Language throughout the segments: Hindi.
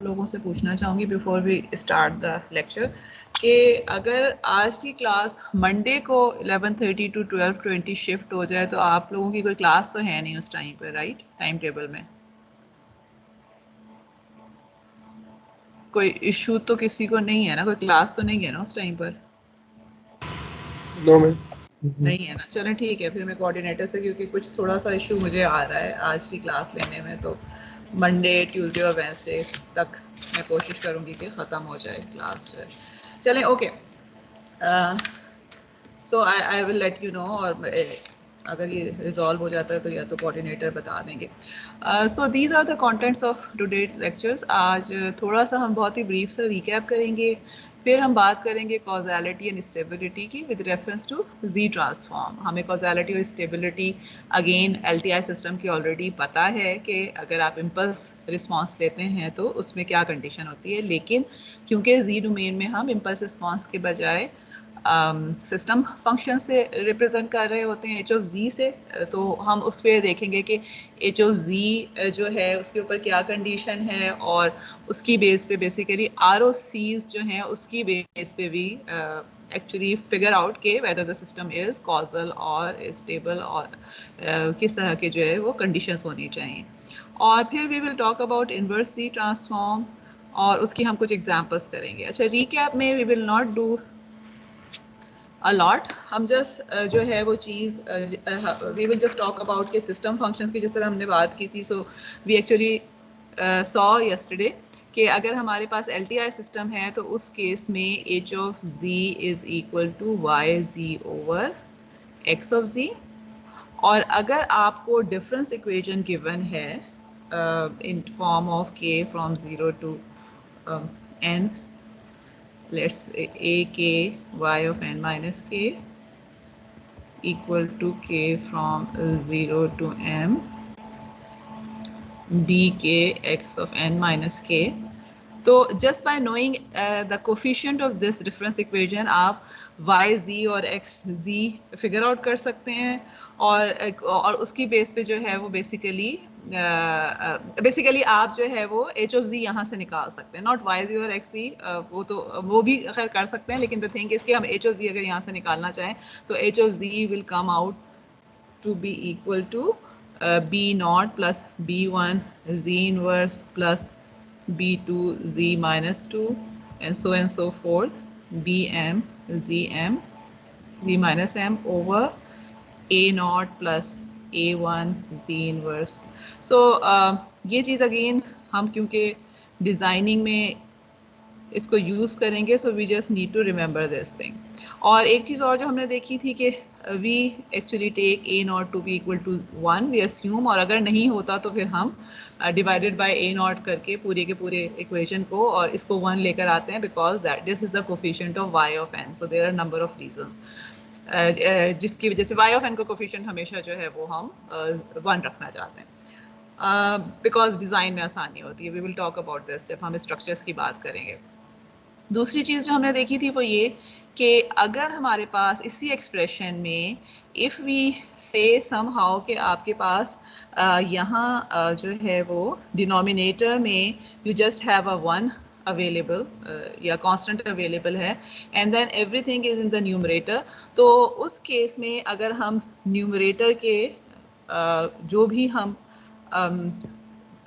लोगों से पूछना चाहूँगी before we start the lecture कि अगर आज की क्लास मंडे को 11:30 टू 12:20 शिफ्ट हो जाए तो आप लोगों की कोई क्लास तो है नहीं उस टाइम पर, राइट? टाइम टेबल में कोई इशू तो किसी को नहीं है ना, कोई क्लास तो नहीं है ना उस टाइम पर? No ma'am. नहीं है ना, चलो ठीक है। फिर मैं कोऑर्डिनेटर से, क्योंकि कुछ थोड़ा सा इशू मुझे आ रहा है आज की क्लास लेने में, तो मंडे ट्यूसडे और वेंसडे तक मैं कोशिश करूँगी कि ख़त्म हो जाए क्लास जो है। चलें, okay. So I will let you know, और अगर ये रिजॉल्व हो जाता है तो या तो कोऑर्डिनेटर बता देंगे। So these are the contents of today lectures. आज थोड़ा सा हम बहुत ही ब्रीफ सा रिकैप करेंगे, फिर हम बात करेंगे कॉजालिटी एंड स्टेबिलिटी की with reference to Z transform. हमें कॉजालिटी और स्टेबिलिटी अगेन एलटीआई सिस्टम की ऑलरेडी पता है कि अगर आप इम्पल्स रिस्पांस लेते हैं तो उसमें क्या कंडीशन होती है, लेकिन क्योंकि जी डोमेन में हम इम्पल्स रिस्पांस के बजाय सिस्टम फंक्शन से रिप्रेजेंट कर रहे होते हैं, एच ऑफ जी से, तो हम उस पर देखेंगे कि एच ऑफ जी जो है उसके ऊपर क्या कंडीशन है, और उसकी बेस पे बेसिकली आर ओ सीज जो हैं उसकी बेस पे भी एक्चुअली फिगर आउट के whether the system is causal और स्टेबल, और किस तरह के जो है वो कंडीशंस होनी चाहिए। और फिर we will talk about inverse C transform, और उसकी हम कुछ एग्जांपल्स करेंगे। अच्छा, रिकैप में we will not do a lot, हम जस्ट जो है वो चीज़ we will just talk about के सिस्टम फंक्शंस की, जिस तरह हमने बात की थी। So we actually saw yesterday कि अगर हमारे पास LTI सिस्टम है तो उस केस में H of G is equal to Y G over X of G. और अगर आपको डिफरेंस इक्वेशन गिवन है in form of K from 0 to n, let's say a k y of n minus k equal to k from 0 to m b k x of n minus k. तो just by knowing the coefficient of this difference equation आप y z और x z फिगर आउट कर सकते हैं, और उसकी बेस पे जो है वो बेसिकली आप जो है वो h of z यहाँ से निकाल सकते हैं, नॉट y z और x z, वो तो वो भी खैर कर सकते हैं, लेकिन द थिंग इसके हम h of z अगर यहाँ से निकालना चाहें तो h of z will come out to be equal to b naught plus b1 z inverse plus b2 z minus 2 and so forth, bm zm z minus m over a naught plus a1 z inverse. So ये चीज़ अगेन हम क्योंकि डिज़ाइनिंग में इसको यूज़ करेंगे, so we just need to remember this thing. और एक चीज़ और जो हमने देखी थी कि we actually take a not to be equal to 1, we assume, और अगर नहीं होता तो फिर हम डिवाइडेड बाय a नॉट करके पूरे के पूरे इक्वेशन को और इसको 1 लेकर आते हैं, because that this is the coefficient of y of n। So there are number of reasons जिसकी वजह से y ऑफ n का कोफिशिएंट हमेशा जो है वो हम 1 रखना चाहते हैं, बिकॉज डिज़ाइन में आसानी होती है। We will talk about this जब हम स्ट्रक्चर्स की बात करेंगे। दूसरी चीज़ जो हमने देखी थी वो ये कि अगर हमारे पास इसी एक्सप्रेशन में इफ़ वी से समहाउ कि आपके पास यहाँ जो है वो डिनोमिनेटर में you just have a 1 available या कांस्टेंट अवेलेबल है, and then everything is in the numerator, तो उस केस में अगर हम न्यूमरेटर के जो भी हम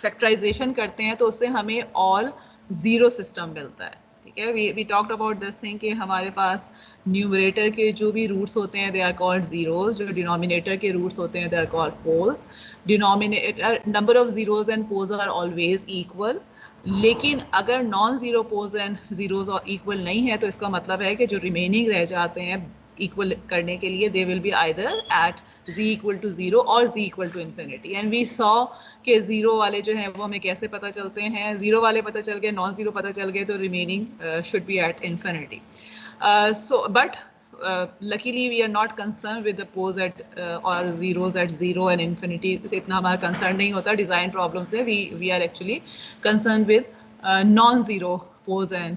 फैक्टराइजेशन करते हैं तो उससे हमें ऑल ज़ीरो सिस्टम मिलता है। ठीक है, we talked about this thing कि हमारे पास न्यूमरेटर के जो भी रूट्स होते हैं दे आर कॉल्ड ज़ीरोज़, जो डिनोमिनेटर के रूट्स होते हैं they are called poles. Denominator number of zeros and poles are always equal, लेकिन अगर non zero poles and zeros equal नहीं है तो इसका मतलब है कि जो रिमेनिंग रह जाते हैं इक्वल करने के लिए they will be either at z equal to 0 और z equal to infinity. And we saw कि ज़ीरो वाले जो हैं वो हमें कैसे पता चलते हैं, ज़ीरो वाले पता चल गए, नॉन ज़ीरो पता चल गए, तो remaining should be at infinity. So but luckily we are not concerned with the pose at or zeros at 0 and infinity, से इतना हमारा कंसर्न नहीं होता डिज़ाइन प्रॉब्लम से। we are actually concerned with non-zero pose and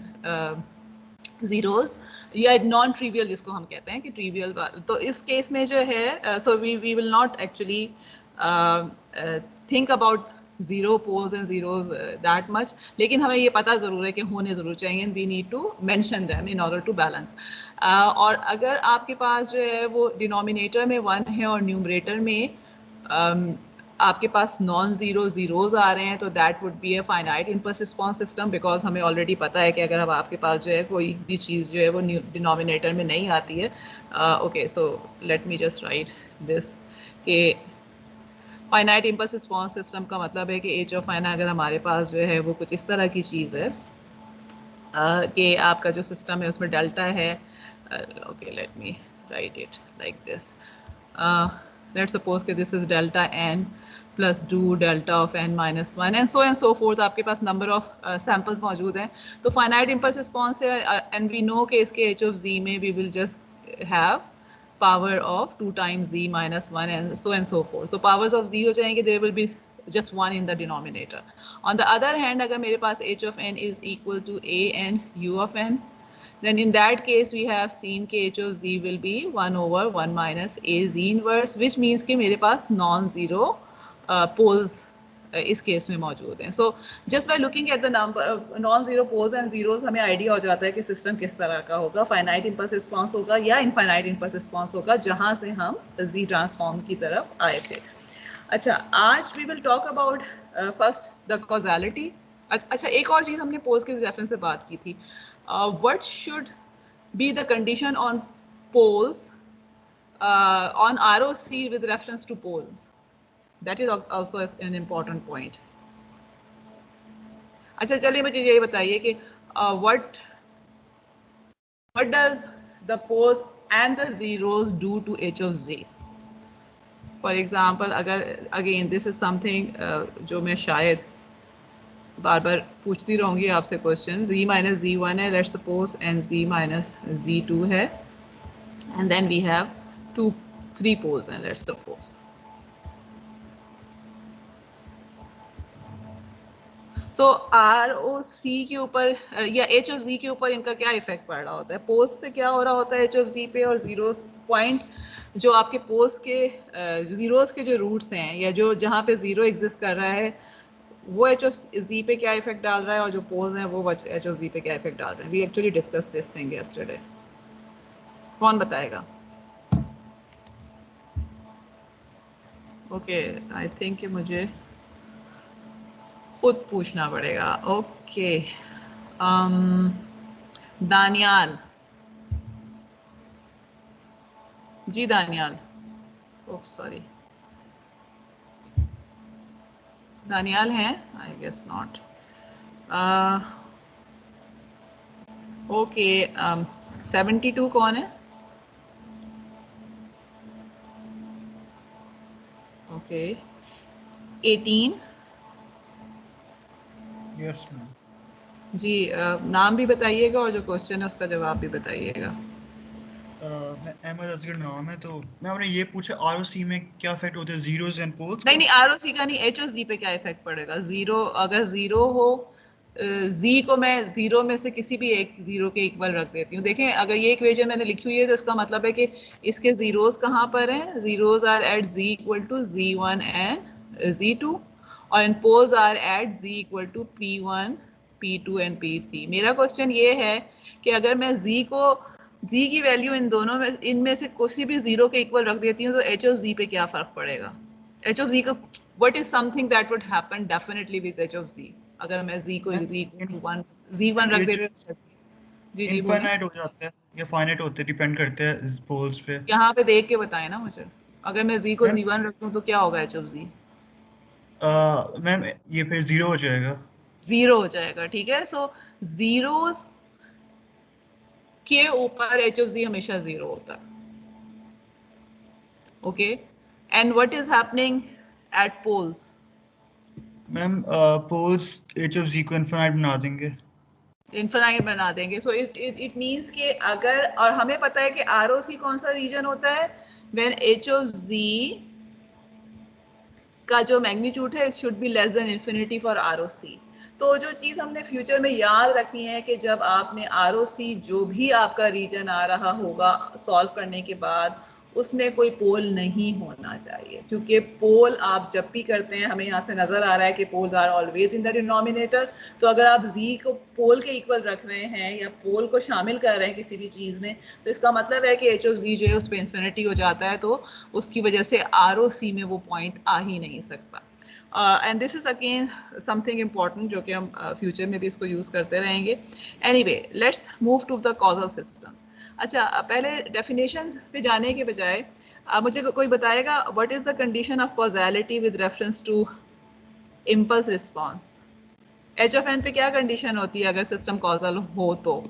zeros या नॉन ट्रिवियल जिसको हम कहते हैं कि ट्रिवियल, तो इस केस में जो है so we will not actually think about 0 poles and zeros that much, लेकिन हमें ये पता ज़रूर है कि होने ज़रूर चाहिए, we need to mention them in order to balance. और अगर आपके पास जो है वो डिनोमिनेटर में 1 है और न्यूमरेटर में आपके पास नॉन ज़ीरो ज़ीरोज़ आ रहे हैं, तो that would be a finite impulse response system, because हमें ऑलरेडी पता है कि अगर अब आपके पास जो है कोई भी चीज़ जो है वो डिनोमिनेटर में नहीं आती है. Okay, so let me just right this कि फाइनाइट इम्पल्स रिस्पॉन्स सिस्टम का मतलब है कि एच ऑफ एन अगर हमारे पास जो है वो कुछ इस तरह की चीज़ है कि आपका जो सिस्टम है उसमें डेल्टा है. Okay, let me write it like this. Let's suppose कि this is delta N plus 2 delta of N minus 1 and so forth. आपके पास नंबर ऑफ सैम्पल्स मौजूद हैं. तो फाइनाइट इम्पल्स रिस्पॉन्स है एंड वी नो कि इसके एच ऑफ जी में we will just have power of 2 times z minus 1 and so forth. So powers of z हो जाएंगे, there will be just 1 in the denominator. On the other hand, अगर मेरे पास h of n is equal to a and u of n, then in that case we have seen कि h of z will be 1 over 1 minus a z inverse, which means कि मेरे पास non-zero poles इस केस में मौजूद हैं. So just by looking at the number non zero poles and zeros हमें आइडिया हो जाता है कि सिस्टम किस तरह का होगा. फाइनाइट इम्पल्स रिस्पॉन्स होगा या इनफाइनाइट इम्पल्स रिस्पॉन्स होगा, जहां से हम जी ट्रांसफॉर्म की तरफ आए थे. अच्छा, आज we will talk about first the causality. अच्छा, एक और चीज़ हमने पोल्स के रेफरेंस से बात की थी. What should be the condition on poles on ROC with reference to poles? That is also an important point. अच्छा, चलिए मुझे ये बताइए कि what does the poles and the zeros do to h of z? For example, अगर again this is something जो मैं शायद बार बार पूछती रहूँगी आपसे क्वेश्चन. z minus z1 है, let's suppose, and z minus z2 है, and then we have 3 poles हैं, let's suppose. सो ROC के ऊपर या एच ऑफ जी के ऊपर इनका क्या इफेक्ट पड़ रहा होता है? पोल्स से क्या हो रहा होता है एच ऑफ जी पे, और जीरोस पॉइंट जो आपके पोल्स के जीरोस के जो रूट्स हैं या जो जहाँ पे जीरो एग्जिस्ट कर रहा है, वो एच ऑफ जी पे क्या इफेक्ट डाल रहा है, और जो पोल्स हैं वो एच ऑफ जी पे क्या इफेक्ट डाल रहे हैं? We actually discuss this thing yesterday. कौन बताएगा? ओके, आई थिंक कि मुझे खुद पूछना पड़ेगा. ओके, दानियाल. जी दानियाल. ओह सॉरी, दानियाल हैं? I guess not. ओके, 72 कौन है? ओके, 18. Yes ma'am. जी, नाम भी बताइएगा और जो क्वेश्चन है उसका जवाब भी बताइएगा. अहमद असगर नाम है. तो मैं आपने ये पूछा आरओसी में क्या इफेक्ट होते हैं जीरोस एंड पोल्स? नहीं, आरओसी का नहीं, एच ऑफ जी पे क्या इफेक्ट पड़ेगा? जीरो, अगर जीरो हो, जी को मैं जीरो में से किसी भी एक जीरो के इक्वल रख देती हूँ. देखें, अगर ये इक्वेशन मैंने लिखी हुई है तो इसका मतलब है कि इसके जीरोस कहाँ पर हैं? Zeros are at G equal to z1 and z2, और इन poles are at z equal to p1 p2 and p3. मेरा क्वेश्चन ये है कि अगर मैं z को जी की वैल्यू इन दोनों में, इनमें से किसी भी जीरो के इक्वल रख देती हूँ तो एच ऑफ जी पे क्या फर्क पड़ेगा? एच ऑफ जी का what is something that would happen definitely with H of G अगर मैं जी को z1 रख देती हूँ. जी जी, इनफाइनाइट हो जाता है या फाइनाइट होते हैं, डिपेंड करते हैं पोल्स पे. यहाँ पे देख के बताएं ना मुझे. अगर मैं जी को z1 रख दूँ तो क्या होगा एच ऑफ जी? मैम ये फिर जीरो हो जाएगा. जीरो हो जाएगा. ठीक है, सो जीरोस के ऊपर एच ऑफ जी हमेशा जीरो होता है. Okay, and what is happening at poles? Ma'am poles H of G को इनफाइनाइट बना देंगे. इनफाइनाइट बना देंगे. सो इट मींस कि अगर, और हमें पता है कि आरओसी कौन सा रीजन होता है? व्हेन एच ऑफ जी का जो मैग्नीट्यूड है, it should be less than infinity for ROC. तो जो चीज़ हमने फ्यूचर में याद रखनी है कि जब आपने आरओसी जो भी आपका रीजन आ रहा होगा सॉल्व करने के बाद, उसमें कोई पोल नहीं होना चाहिए, क्योंकि पोल आप जब भी करते हैं, हमें यहाँ से नजर आ रहा है कि poles are always in the denominator. तो अगर आप z को पोल के इक्वल रख रहे हैं या पोल को शामिल कर रहे हैं किसी भी चीज में, तो इसका मतलब है कि h ऑफ z जो है उस पर इन्फिनिटी हो जाता है, तो उसकी वजह से ROC में वो पॉइंट आ ही नहीं सकता। And this is again something important जो कि हम फ्यूचर में भी इसको यूज करते रहेंगे। Anyway, let's move to the causal systems. अच्छा, पहले डेफिनेशन पे जाने के बजाय मुझे कोई बताएगा what is the condition of causality with reference to impulse response? H of N पे क्या कंडीशन होती है अगर सिस्टम कॉजल हो तो?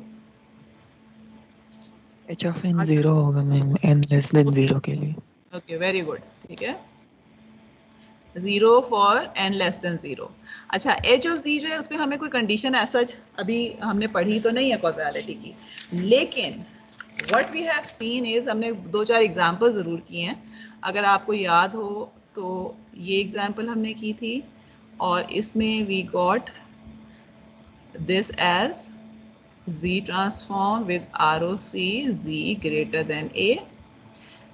एच ऑफ एन 0 होगा मैम, एन लेस देन 0 के लिए। ओके, वेरी गुड, ठीक है, 0 फॉर n लेस देन 0। अच्छा, h ऑफ z जो है उस पर हमें कोई कंडीशन ऐसा अभी हमने पढ़ी तो नहीं है कॉजैलिटी की, लेकिन what we have seen is, हमने 2-4 एग्जांपल ज़रूर किए हैं। अगर आपको याद हो तो ये एग्जांपल हमने की थी, और इसमें we got this as z transform with ROC z greater than a।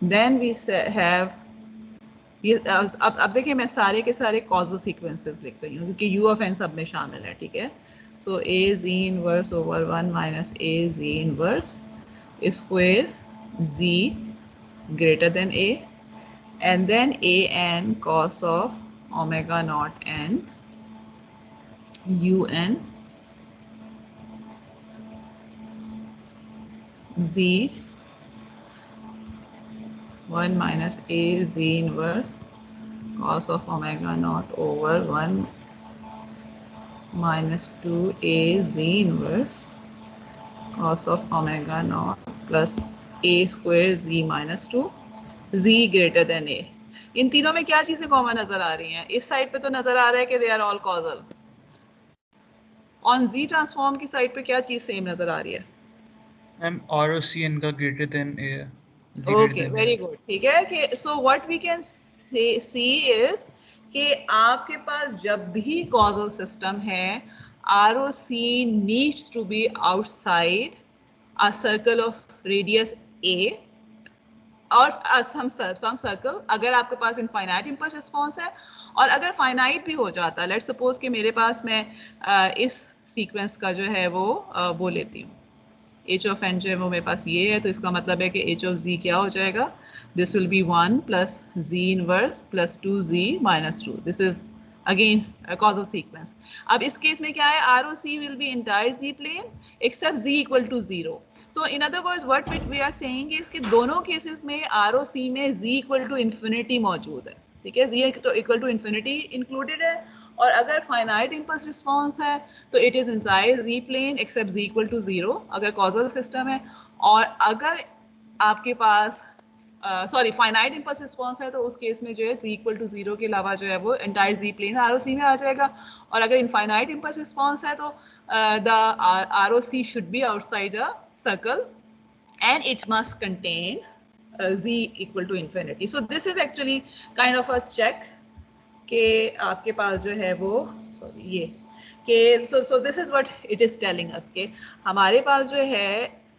Then we have ये अब देखिए, मैं सारे के सारे कॉजल सीक्वेंसेस लिख रही हूँ क्योंकि u ऑफ n सब में शामिल है, ठीक है। सो a z inverse over 1 minus a z inverse square z greater than a, and then a n cos of omega naught n u n z 1 minus a z inverse cos of omega naught over 1 minus 2 a z inverse cos of omega naught plus a square z minus 2 z greater than a। इन तीनों में क्या चीजें कॉमन नजर आ रही हैं? इस साइड पे तो नजर आ रहा है कि they are all causal. On z transform की साइड पे क्या चीज सेम नजर आ रही है? मैम ROC इनका ग्रेटर देन a है। ओके, वेरी गुड, ठीक है। कि so what we can see is कि आपके पास जब भी कॉजल सिस्टम है, ROC needs to be outside a circle of radius a और सम सर्कल। अगर आपके पास इनफाइनाइट इम्पल्स रिस्पॉन्स है, और अगर फाइनाइट भी हो जाता है, लेट्स सपोज कि मेरे पास मैं इस सीक्वेंस का जो है वो लेती हूँ, h ऑफ n जो है वो मेरे पास ये है, तो इसका मतलब है कि h ऑफ z क्या हो जाएगा? This will B 1 plus z inverse plus 2z minus 2। This is again causal sequence। अब इस केस में क्या है? ROC will be entire z plane except z equal to 0। So in other words what we are saying is कि दोनों केसेस में ROC में z equal to infinity मौजूद है, ठीक है, z equal to infinity included है। और अगर फाइनाइट इम्पल्स रिस्पॉन्स है तो it is inside z plane except z equal to 0 अगर कॉजल सिस्टम है। और अगर आपके पास सॉरी फाइनाइट इम्पल्स रिस्पॉन्स है तो उस केस में जो है z इक्वल टू 0 के अलावा जो है वो एंटायर z प्लेन ROC में आ जाएगा। और अगर इनफाइनाइट इम्पल्स रिस्पॉन्स है तो the ROC should be outside a circle and it must contain z equal to infinity। So this is actually kind of a check कि आपके पास जो है वो सॉरी ये कि so this is what it is telling us कि हमारे पास जो है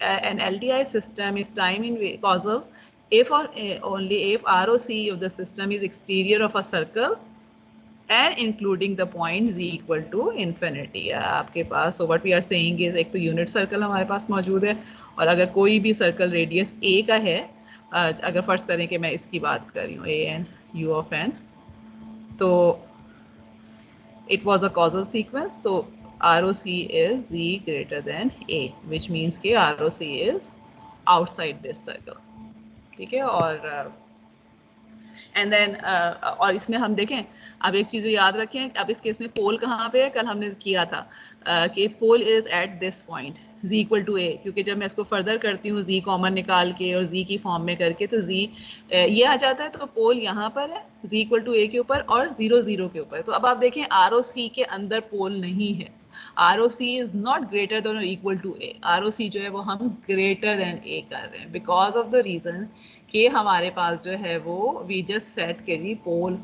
an LTI system is time in causal if or only if ROC of the system is exterior of a circle and including the point z equal to infinity। आपके पास so what we are saying is एक तो यूनिट सर्कल हमारे पास मौजूद है, और अगर कोई भी सर्कल रेडियस a का है, अगर फर्ज करें कि मैं इसकी बात कर रही हूँ a n u of n, तो it was a causal sequence, तो ROC is z greater than a, which means कि ROC is outside this circle, ठीक है। और एंड देन और इसमें हम देखें, अब एक चीज़ याद रखें, अब इस केस में पोल कहाँ पे है? कल हमने किया था कि pole is at this point z equal to a, क्योंकि जब मैं इसको फर्दर करती हूँ z कॉमन निकाल के और z की फॉर्म में करके, तो z ये आ जाता है, तो पोल यहाँ पर है z इक्वल टू a के ऊपर और 0 0 के ऊपर। तो अब आप देखें ROC के अंदर पोल नहीं है, ROC is not greater than और इक्वल टू a। ROC जो है वो हम ग्रेटर देन a कर रहे हैं बिकॉज ऑफ द रीजन कि हमारे पास जो है वो वी जस्ट सेट के जी पोल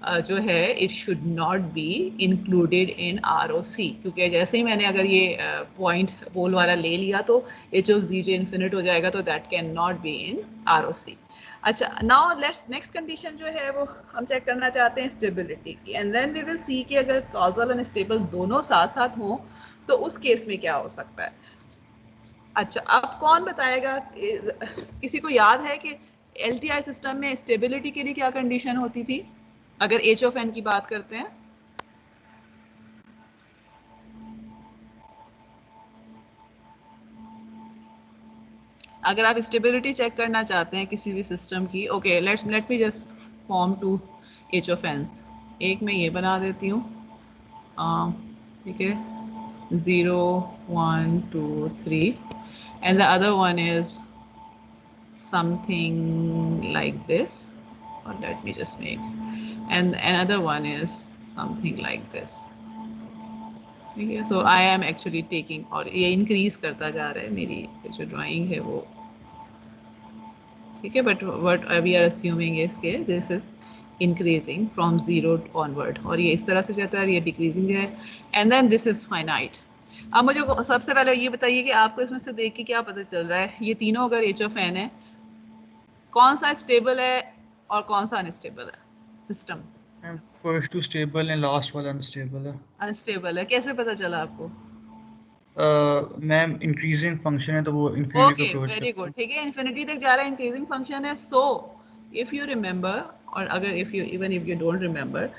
जो है it should not be included in ROC, क्योंकि जैसे ही मैंने अगर ये पॉइंट पोल वाला ले लिया तो एच ऑफ जी जो इन्फिनिट हो जाएगा, तो that can not be in ROC। अच्छा, नाउ लेट्स नेक्स्ट कंडीशन जो है वो हम चेक करना चाहते हैं स्टेबिलिटी की, and then we will see कि अगर कॉजल एंड स्टेबल दोनों साथ साथ हों तो उस केस में क्या हो सकता है। अच्छा, अब कौन बताएगा, किसी को याद है कि LTI सिस्टम में स्टेबिलिटी के लिए क्या कंडीशन होती थी अगर H ऑफ n की बात करते हैं? अगर आप स्टेबिलिटी चेक करना चाहते हैं किसी भी सिस्टम की, okay let me just form to H of n। एक मैं ये बना देती हूँ, ठीक है, 0 1 2 3, and the other one is something like this, or let me just make, and another one is something like this, ठीक है। So I am actually taking, और ये इंक्रीज करता जा रहा है, मेरी जो ड्राइंग है वो, ठीक है, but what we are assuming is के this is increasing from 0 onward, और ये इस तरह से जाता है, ये डिक्रीजिंग है, and then this is finite. अब मुझे सबसे पहले ये बताइए कि आपको इसमें से देख के क्या पता चल रहा है, ये तीनों अगर H ऑफ n है, कौन सा स्टेबल है और कौन सा अनस्टेबल है सिस्टम? फर्स्ट टू स्टेबल है, लास्ट वाला अनस्टेबल है। अनस्टेबल है, कैसे पता चला आपको? मैम इंक्रीजिंग फंक्शन है तो वो इन्फिनिटी को ओके, अप्रोच वेरी करता गुड, है। ठीक है, इन्फिनिटी तक जा रहा है, इंक्रीजिंग फंक्शन है। सो इफ यू रिमेंबर, और अगर if you even if you don't remember,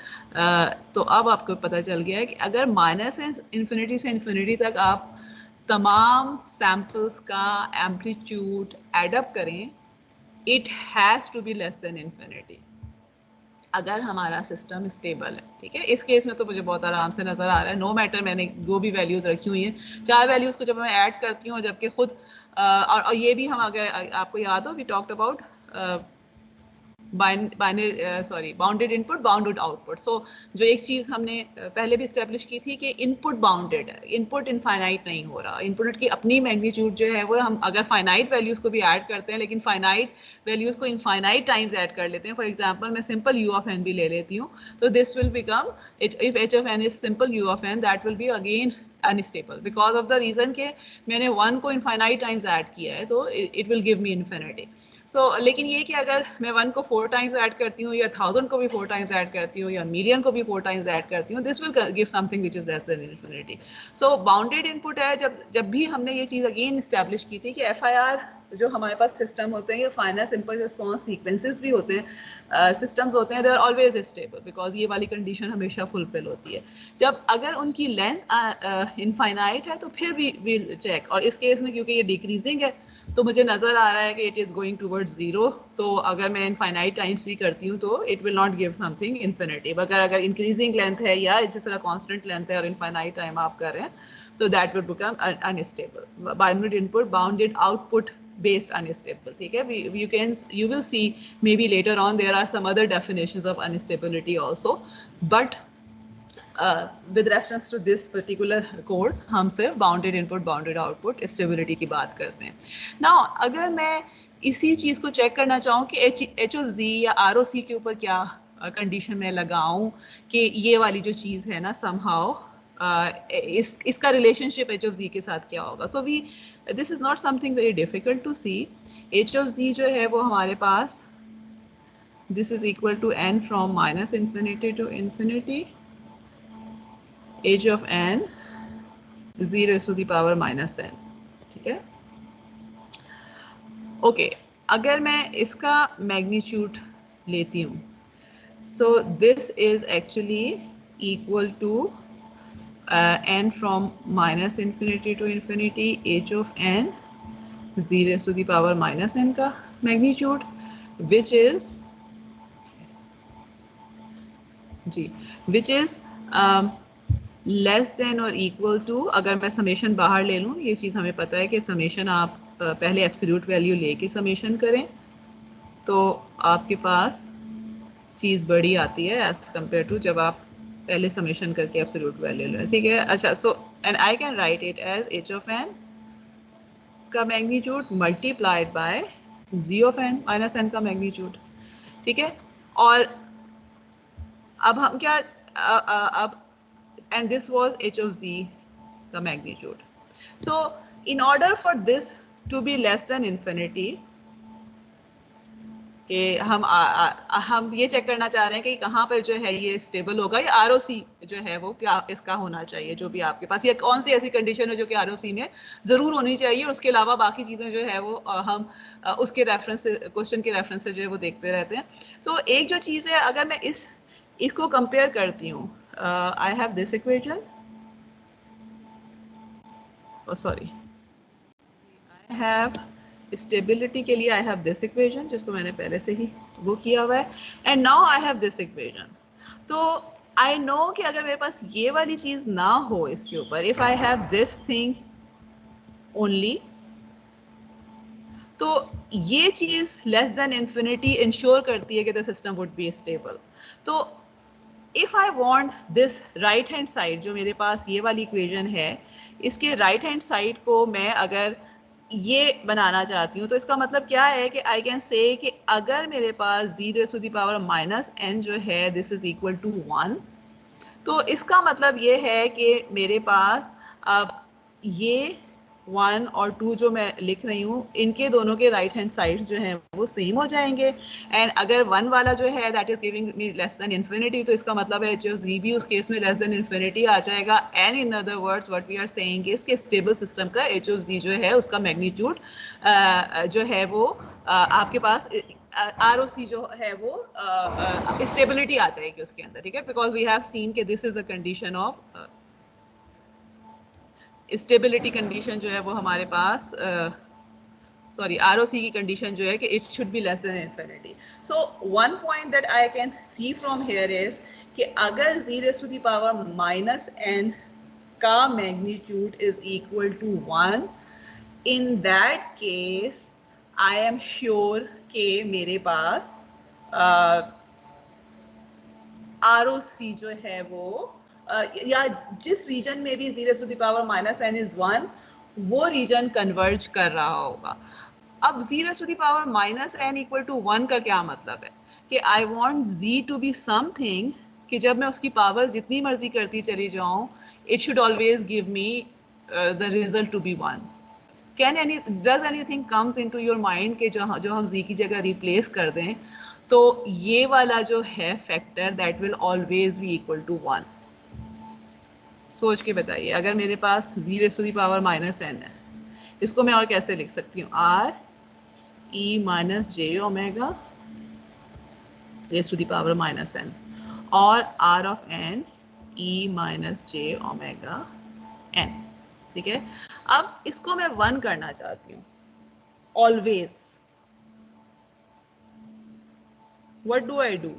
तो अब आपको पता चल गया है कि अगर माइनस इन्फिनिटी से इन्फिनिटी तक आप तमाम सैम्पल्स का एम्पलीट्यूड एडअप करें, it has to be less than infinity अगर हमारा सिस्टम स्टेबल है, ठीक है। इस केस में तो मुझे बहुत आराम से नज़र आ रहा है, नो मैटर मैंने जो भी वैल्यूज़ रखी हुई हैं, चार वैल्यूज़ को जब मैं ऐड करती हूँ, जबकि खुद और ये भी हम, अगर आपको याद हो, we talked about bounded input bounded output. So जो एक चीज़ हमने पहले भी इस्टेब्लिश की थी कि इनपुट बाउंडेड है, इनपुट इनफाइनाइट नहीं हो रहा, इनपुट की अपनी मैग्नीट्यूड जो है वो, हम अगर फाइनाइट वैल्यूज़ को भी ऐड करते हैं, लेकिन फाइनाइट वैल्यूज़ को इनफाइनाइट टाइम्स ऐड कर लेते हैं। फॉर एग्जांपल मैं सिंपल u ऑफ n भी ले लेती हूँ, तो this will become, if h of n is simple u of n, that will be again unstable, because of the reason के मैंने 1 को इनफाइनाइट टाइम्स ऐड किया है, तो it will give me infinity. लेकिन ये कि अगर मैं 1 को 4 टाइम्स ऐड करती हूँ, या 1000 को भी 4 टाइम्स ऐड करती हूँ, या मिलियन को भी 4 टाइम्स ऐड करती हूँ, this will give something which is less than infinity. So bounded input है। जब भी हमने ये चीज़ अगेन इस्टेब्लिश की थी कि FIR जो हमारे पास सिस्टम होते हैं, ये फाइनल सिंपल रिस्पॉन्स सीक्वेंसेस भी होते हैं, सिस्टम्स होते हैं, they are always stable, because ये वाली कंडीशन हमेशा फुलफिल होती है। जब अगर उनकी लेंथ इनफाइनाइट है तो फिर भी विल चेक, और इस केस में क्योंकि ये डिक्रीजिंग है तो मुझे नज़र आ रहा है कि इट इज़ गोइंग टूवर्ड्स 0, तो अगर मैं इनफाइनाइट टाइम्स भी करती हूँ तो it will not give something infinity. अगर इंक्रीजिंग लेंथ है या जिस तरह कॉन्स्टेंट लेंथ है और इनफाइनाइट टाइम आप कर रहे हैं, तो that will become unstable, bounded input bounded output based unstable, ठीक है। you will see maybe later on there are some other definitions of instability also, but with reference to this particular course हम सिर्फ bounded input bounded output stability की बात करते हैं। now अगर मैं इसी चीज़ को चेक करना चाहूँ कि H of Z या ROC के ऊपर क्या कंडीशन में लगाऊं कि ये वाली जो चीज़ है ना somehow इसका रिलेशनशिप H of Z के साथ क्या होगा। सो this is not something very difficult to see। H of Z जो है वो हमारे पास, this is equal to n from minus infinity to infinity, H of n 0 to the power minus n, ठीक है। ओके, अगर मैं इसका मैग्नीट्यूड लेती हूँ, so this is actually equal to n from minus infinity to infinity, H of n 0 to the power minus n का magnitude, which is less than और इक्वल टू, अगर मैं समेशन बाहर ले लूँ, ये चीज़ हमें पता है कि समेशन आप पहले एब्सोल्यूट वैल्यू लेके समेशन करें तो आपके पास चीज़ बड़ी आती है एज कम्पेयर टू जब आप पहले समेशन करके एब्सोल्यूट वैल्यू लें, ठीक है। अच्छा, so and I can write it as H of n का magnitude multiplied by Z of n minus n का मैग्नीट्यूड, ठीक है। और अब हम क्या अब and this was h of z the magnitude. So in order for this to be less than infinity, कि हम ये चेक करना चाह रहे हैं कि कहाँ पर जो है ये स्टेबल होगा, या ROC जो है वो क्या इसका होना चाहिए, जो भी आपके पास, या कौन सी ऐसी कंडीशन है जो कि ROC में ज़रूर होनी चाहिए, और उसके अलावा बाकी चीज़ें जो है वो हम उसके रेफरेंस से, क्वेश्चन के रेफरेंस से जो है वो देखते रहते हैं. तो एक जो चीज़ है, अगर मैं इसको कंपेयर करती हूँ, I have this equation, sorry, I have stability के लिए आई हैव दिस इक्वेशन, जिसको मैंने पहले से ही वो किया हुआ है, and now I have this equation. तो आई नो कि अगर मेरे पास ये वाली चीज ना हो इसके ऊपर, if I have this thing only, तो ये चीज लेस देन इंफिनिटी इंश्योर करती है कि the system would be stable. तो if I want this right hand side, जो मेरे पास ये वाली इक्वेशन है, इसके राइट हैंड साइड को मैं अगर ये बनाना चाहती हूँ, तो इसका मतलब क्या है कि आई कैन से कि अगर मेरे पास (z⁻n जो है दिस इज इक्वल टू 1, तो इसका मतलब ये है कि मेरे पास अब ये 1 और 2 जो मैं लिख रही हूँ, इनके दोनों के राइट हैंड साइड्स जो हैं वो सेम हो जाएंगे. एंड अगर 1 वाला जो है that is giving me less than infinity, तो इसका मतलब है जो z भी उस केस में लेस देन इन्फिनिटी आ जाएगा. And in other words what we are saying is कि स्टेबल सिस्टम का h of z जो है उसका मैग्नीट्यूड जो है वो आपके पास ROC जो है वो स्टेबिलिटी आ जाएगी उसके अंदर, ठीक है, बिकॉज वी हैव सीन कि this is a condition of stability condition जो है वो हमारे पास सॉरी ROC की कंडीशन जो है कि it should be less than infinity. So one point that I can see from here is कि अगर (z⁻n का magnitude is equal to 1, in that case I am sure कि मेरे पास ROC जो है वो या जिस रीजन में भी (z⁻n is 1 वो रीजन कन्वर्ज कर रहा होगा. अब (z⁻n इक्वल टू 1 का क्या मतलब है कि I want z to be something कि जब मैं उसकी पावर जितनी मर्जी करती चली जाऊं, it should always give me the result to be 1. does anything comes into your mind कि जो हम z की जगह रिप्लेस कर दें, तो ये वाला जो है factor that will always be equal to 1. सोच के बताइए, अगर मेरे पास (z⁻n है, इसको मैं और कैसे लिख सकती हूँ? (r⁻e−j⁻n और (r⁻n e−j⁻n). ठीक है, अब इसको मैं 1 करना चाहती हूँ always. What do I do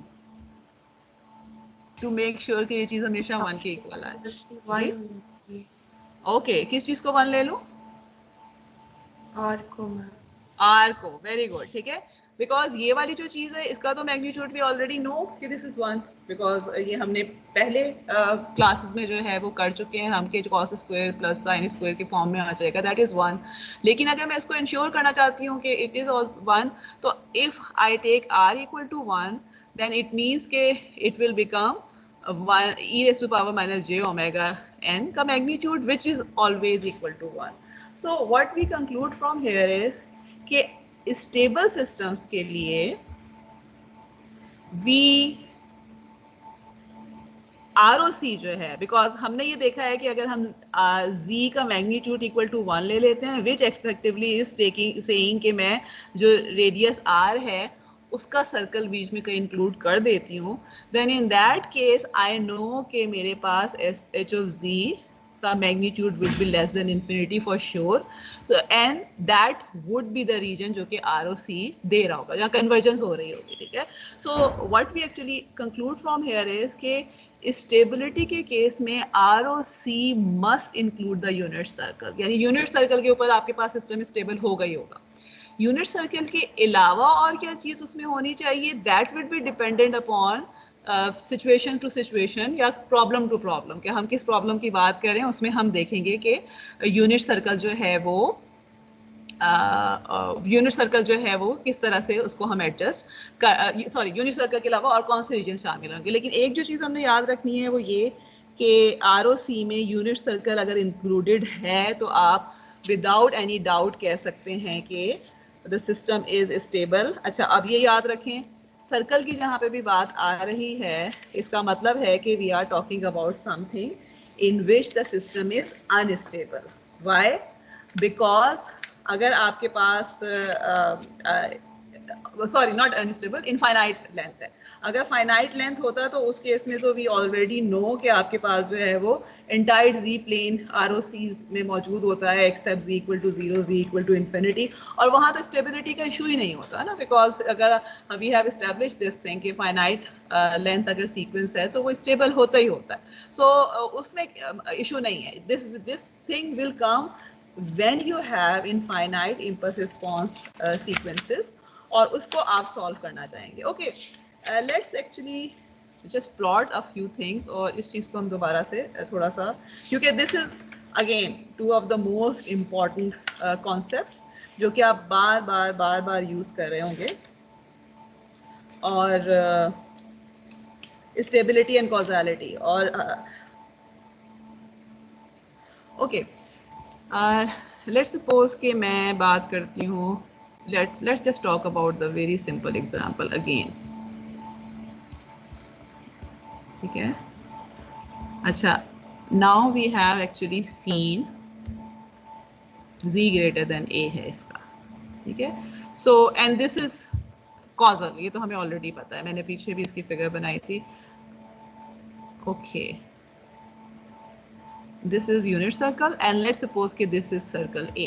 to make sure कि ये चीज हमेशा 1 के इक्वल आए? जी, ओके, किस चीज को 1 ले लूं? R को. वेरी गुड, ठीक है, बिकॉज ये वाली जो चीज है इसका तो मैग्नीट्यूड भी ऑलरेडी नो कि दिस इज 1, बिकॉज ये हमने पहले क्लासेस में जो है वो कर चुके हैं हम कि cos square plus sin square के फॉर्म में आ जाएगा, दैट इज 1. लेकिन अगर मैं इसको इंश्योर करना चाहती हूँ कि इट इज 1, तो if I take r equal to 1, then it means के इट विल बिकम (e⁻j⁻n का magnitude which is always equal to 1. So what we conclude from here is कि stable systems के लिए ROC जो है, because हमने ये देखा है कि अगर हम z का मैग्नीट्यूड इक्वल टू 1 ले लेते हैं, which effectively is saying कि मैं जो रेडियस r है उसका सर्कल बीच में कहीं इंक्लूड कर देती हूँ, then in that case I know कि मेरे पास h of z का magnitude would be less than infinity for sure. So and that would be the region जो कि ROC दे रहा होगा, जहाँ convergence हो रही होगी, ठीक है. So what we actually conclude from here is कि stability के केस में ROC must include the unit circle, यानी unit circle के ऊपर आपके पास सिस्टम स्टेबल होगा ही होगा. यूनिट सर्कल के अलावा और क्या चीज़ उसमें होनी चाहिए, that will be dependent upon situation to situation या प्रॉब्लम टू प्रॉब्लम, कि हम किस प्रॉब्लम की बात कर रहे हैं उसमें हम देखेंगे कि यूनिट सर्कल जो है वो यूनिट सर्कल जो है वो किस तरह से उसको हम एडजस्ट कर, सॉरी यूनिट सर्कल के अलावा और कौन से रीजन शामिल होंगे। लेकिन एक जो चीज़ हमने याद रखनी है वो ये कि ROC में यूनिट सर्कल अगर इंक्लूडेड है तो आप विदाउट एनी डाउट कह सकते हैं कि द सिस्टम इज स्टेबल। अच्छा, अब ये याद रखें, सर्कल की जहाँ पे भी बात आ रही है इसका मतलब है कि we are talking about something in which the system is unstable. Why? Because अगर आपके पास sorry not unstable, infinite length है। अगर फाइनाइट लेंथ होता तो उस केस में तो वी ऑलरेडी नो कि आपके पास जो है वो एंटायर जी प्लेन ROCs में मौजूद होता है except z equal to 0, z equal to infinity, और वहाँ तो स्टेबिलिटी का इशू ही नहीं होता ना, बिकॉज अगर we have establish this thing कि फाइनाइट लेंथ अगर सीक्वेंस है तो वो स्टेबल होता ही होता है। सो उसमें इशू नहीं है। This thing will come when you have infinite impulse response sequences और उसको आप solve करना चाहेंगे। Okay, let's actually just plot a few things और इस चीज़ को हम दोबारा से थोड़ा सा, क्योंकि this is again two of the most important concepts जो कि आप बार बार use कर रहे होंगे, और stability and causality और okay, let's suppose कि मैं बात करती हूँ, let's just talk about the very simple example again, ठीक है। अच्छा, now we have actually seen z greater than a है इसका, ठीक है। so and this is causal, ये तो हमें already पता है, मैंने पीछे भी इसकी फिगर बनाई थी। okay, this is unit circle and let's suppose कि this is circle A।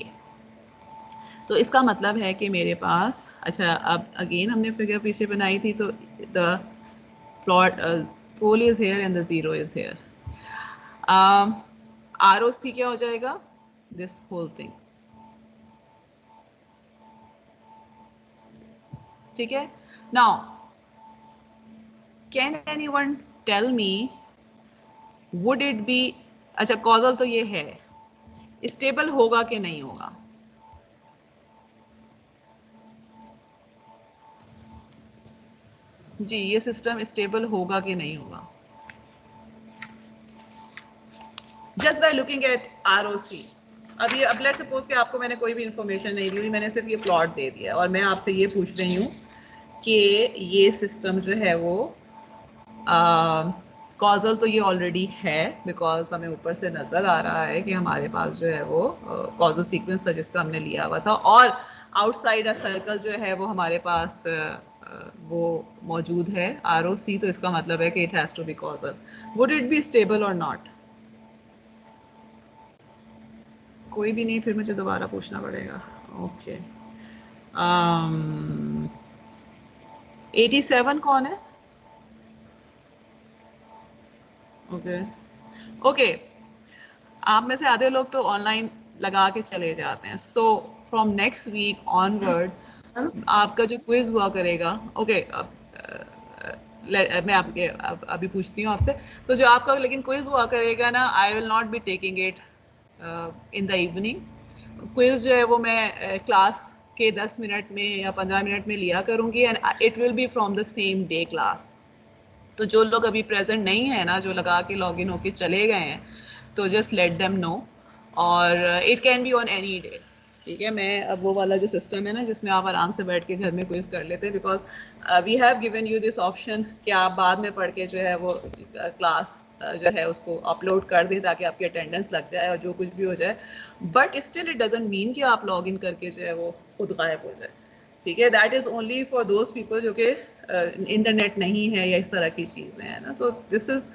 तो इसका मतलब है कि मेरे पास, अच्छा अब अगेन हमने फिगर पीछे बनाई थी, तो the plot pole is here and the zero is here. ROC क्या हो जाएगा? दिस होल थिंग, ठीक है। Now can anyone tell me would it be, अच्छा कॉजल तो ये है, स्टेबल होगा कि नहीं होगा? जी, ये सिस्टम स्टेबल होगा कि नहीं होगा? Just by looking eight ROC। अब ये, अब लेट्स सपोज कि आपको मैंने कोई भी इंफॉर्मेशन नहीं दी हुई, मैंने सिर्फ ये प्लॉट दे दिया और मैं आपसे ये पूछ रही हूँ कि ये सिस्टम जो है वो कॉजल तो ये ऑलरेडी है, बिकॉज हमें ऊपर से नज़र आ रहा है कि हमारे पास जो है वो कॉजल सीक्वेंस था जिसका हमने लिया हुआ था, और आउटसाइड अ सर्कल जो है वो हमारे पास वो मौजूद है ROC, तो इसका मतलब है कि it has to be causal. Would it be stable और नॉट? कोई भी नहीं, फिर मुझे दोबारा पूछना पड़ेगा। ओके, 87 कौन है? ओके ओके, आप में से आधे लोग तो ऑनलाइन लगा के चले जाते हैं, so from next week onward आपका जो क्विज हुआ करेगा, ओके मैं आपके अभी पूछती हूँ आपसे, तो जो आपका लेकिन क्विज हुआ करेगा ना, I will not be taking it in the evening. Quiz जो है वो मैं क्लास के 10 मिनट में या 15 मिनट में लिया करूँगी, and it will B from the same day class. तो जो लोग अभी प्रेजेंट नहीं है ना, जो लगा के लॉगिन होके चले गए हैं, तो जस्ट लेट देम नो, और it can be on any day, ठीक है। मैं अब वो वाला जो सिस्टम है ना जिसमें आप आराम से बैठ के घर में क्विज कर लेते हैं, because we have given you this option कि आप बाद में पढ़ के जो है वो क्लास जो है उसको अपलोड कर दें ताकि आपकी अटेंडेंस लग जाए और जो कुछ भी हो जाए, but still it doesn't mean कि आप लॉग इन करके जो है वो खुद गायब हो जाए, ठीक है। That is only for those people जो कि इंटरनेट नहीं है या इस तरह की चीज़ें हैं ना, तो this is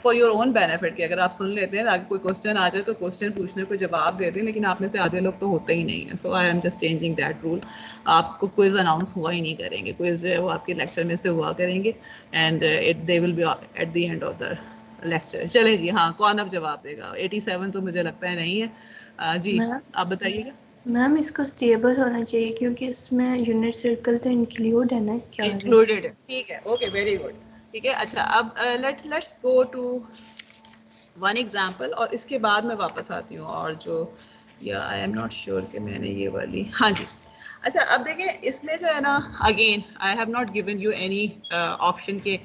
for your own benefit कि अगर आप सुन लेते हैं ताकि कोई क्वेश्चन आ जाए तो क्वेश्चन पूछने को जवाब दे दें, लेकिन आप में से आधे लोग तो होते ही नहीं है, so I am just changing that rule. आपको क्विज अनाउंस हुआ ही नहीं करेंगे, क्विज जो है वो आपके लेक्चर में से हुआ करेंगे, and it they will B at the end of the lecture. चले जी, हाँ कौन अब जवाब देगा? 87 तो मुझे लगता है नहीं है। जी आप बताइएगा। मैम इसको स्टेबल होना चाहिए क्योंकि इसमें यूनिट सर्कल तो इंक्लूड है ना, क्या इंक्लूडेड है, ठीक है, ओके वेरी गुड, ठीक है। अच्छा अब let's go to one example और इसके बाद मैं वापस आती हूँ और जो या आई एम नॉट श्योर कि मैंने ये वाली, हाँ जी। अच्छा अब देखें इसमें जो है ना, again I have not given you any option के,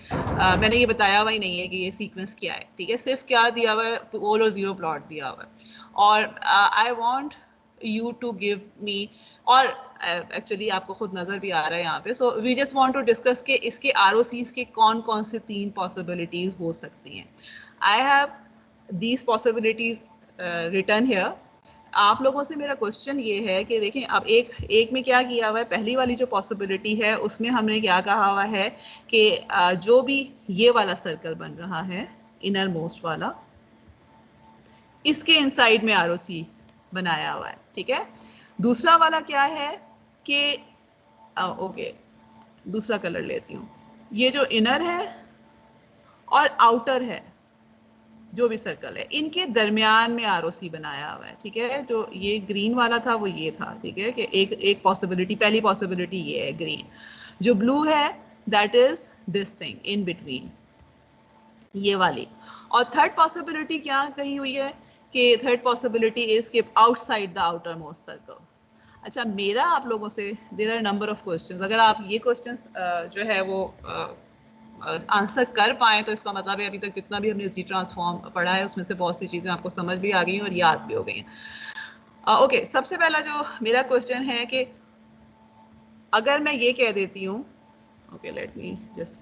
मैंने ये बताया हुआ ही नहीं है कि ये सीक्वेंस क्या है, ठीक है, सिर्फ क्या दिया हुआ है, पोल और जीरो प्लॉट दिया हुआ है, और I want you to give me, और एक्चुअली आपको खुद नज़र भी आ रहा है यहाँ पे, so we just want to discuss के इसके आरओसीज के कौन कौन से 3 पॉसिबिलिटीज हो सकती हैं। I have these possibilities written here. आप लोगों से मेरा क्वेश्चन ये है कि देखें अब एक में क्या किया हुआ है, पहली वाली जो पॉसिबिलिटी है उसमें हमने क्या कहा हुआ है कि जो भी ये वाला सर्कल बन रहा है इनर मोस्ट वाला, इसके इनसाइड में आरओसी बनाया हुआ है, ठीक है। दूसरा वाला क्या है कि ओके दूसरा कलर लेती हूँ, ये जो इनर है और आउटर है जो भी सर्कल है, इनके दरमियान में आरओसी बनाया हुआ है, ठीक है। जो ये ग्रीन वाला था वो ये था, ठीक है, कि एक पॉसिबिलिटी, पहली पॉसिबिलिटी ये है ग्रीन। जो ब्लू है that is this thing in between, ये वाली। और थर्ड पॉसिबिलिटी क्या कही हुई है कि थर्ड पॉसिबिलिटी इज कि outside the outer most circle. अच्छा मेरा आप लोगों से, there are number of questions, अगर आप ये क्वेश्चंस जो है वो आंसर कर पाए तो इसका मतलब है अभी तक जितना भी हमने जी ट्रांसफॉर्म पढ़ा है उसमें से बहुत सी चीज़ें आपको समझ भी आ गई और याद भी हो गई हैं। ओके सबसे पहला जो मेरा क्वेश्चन है कि अगर मैं ये कह देती हूँ, okay let me just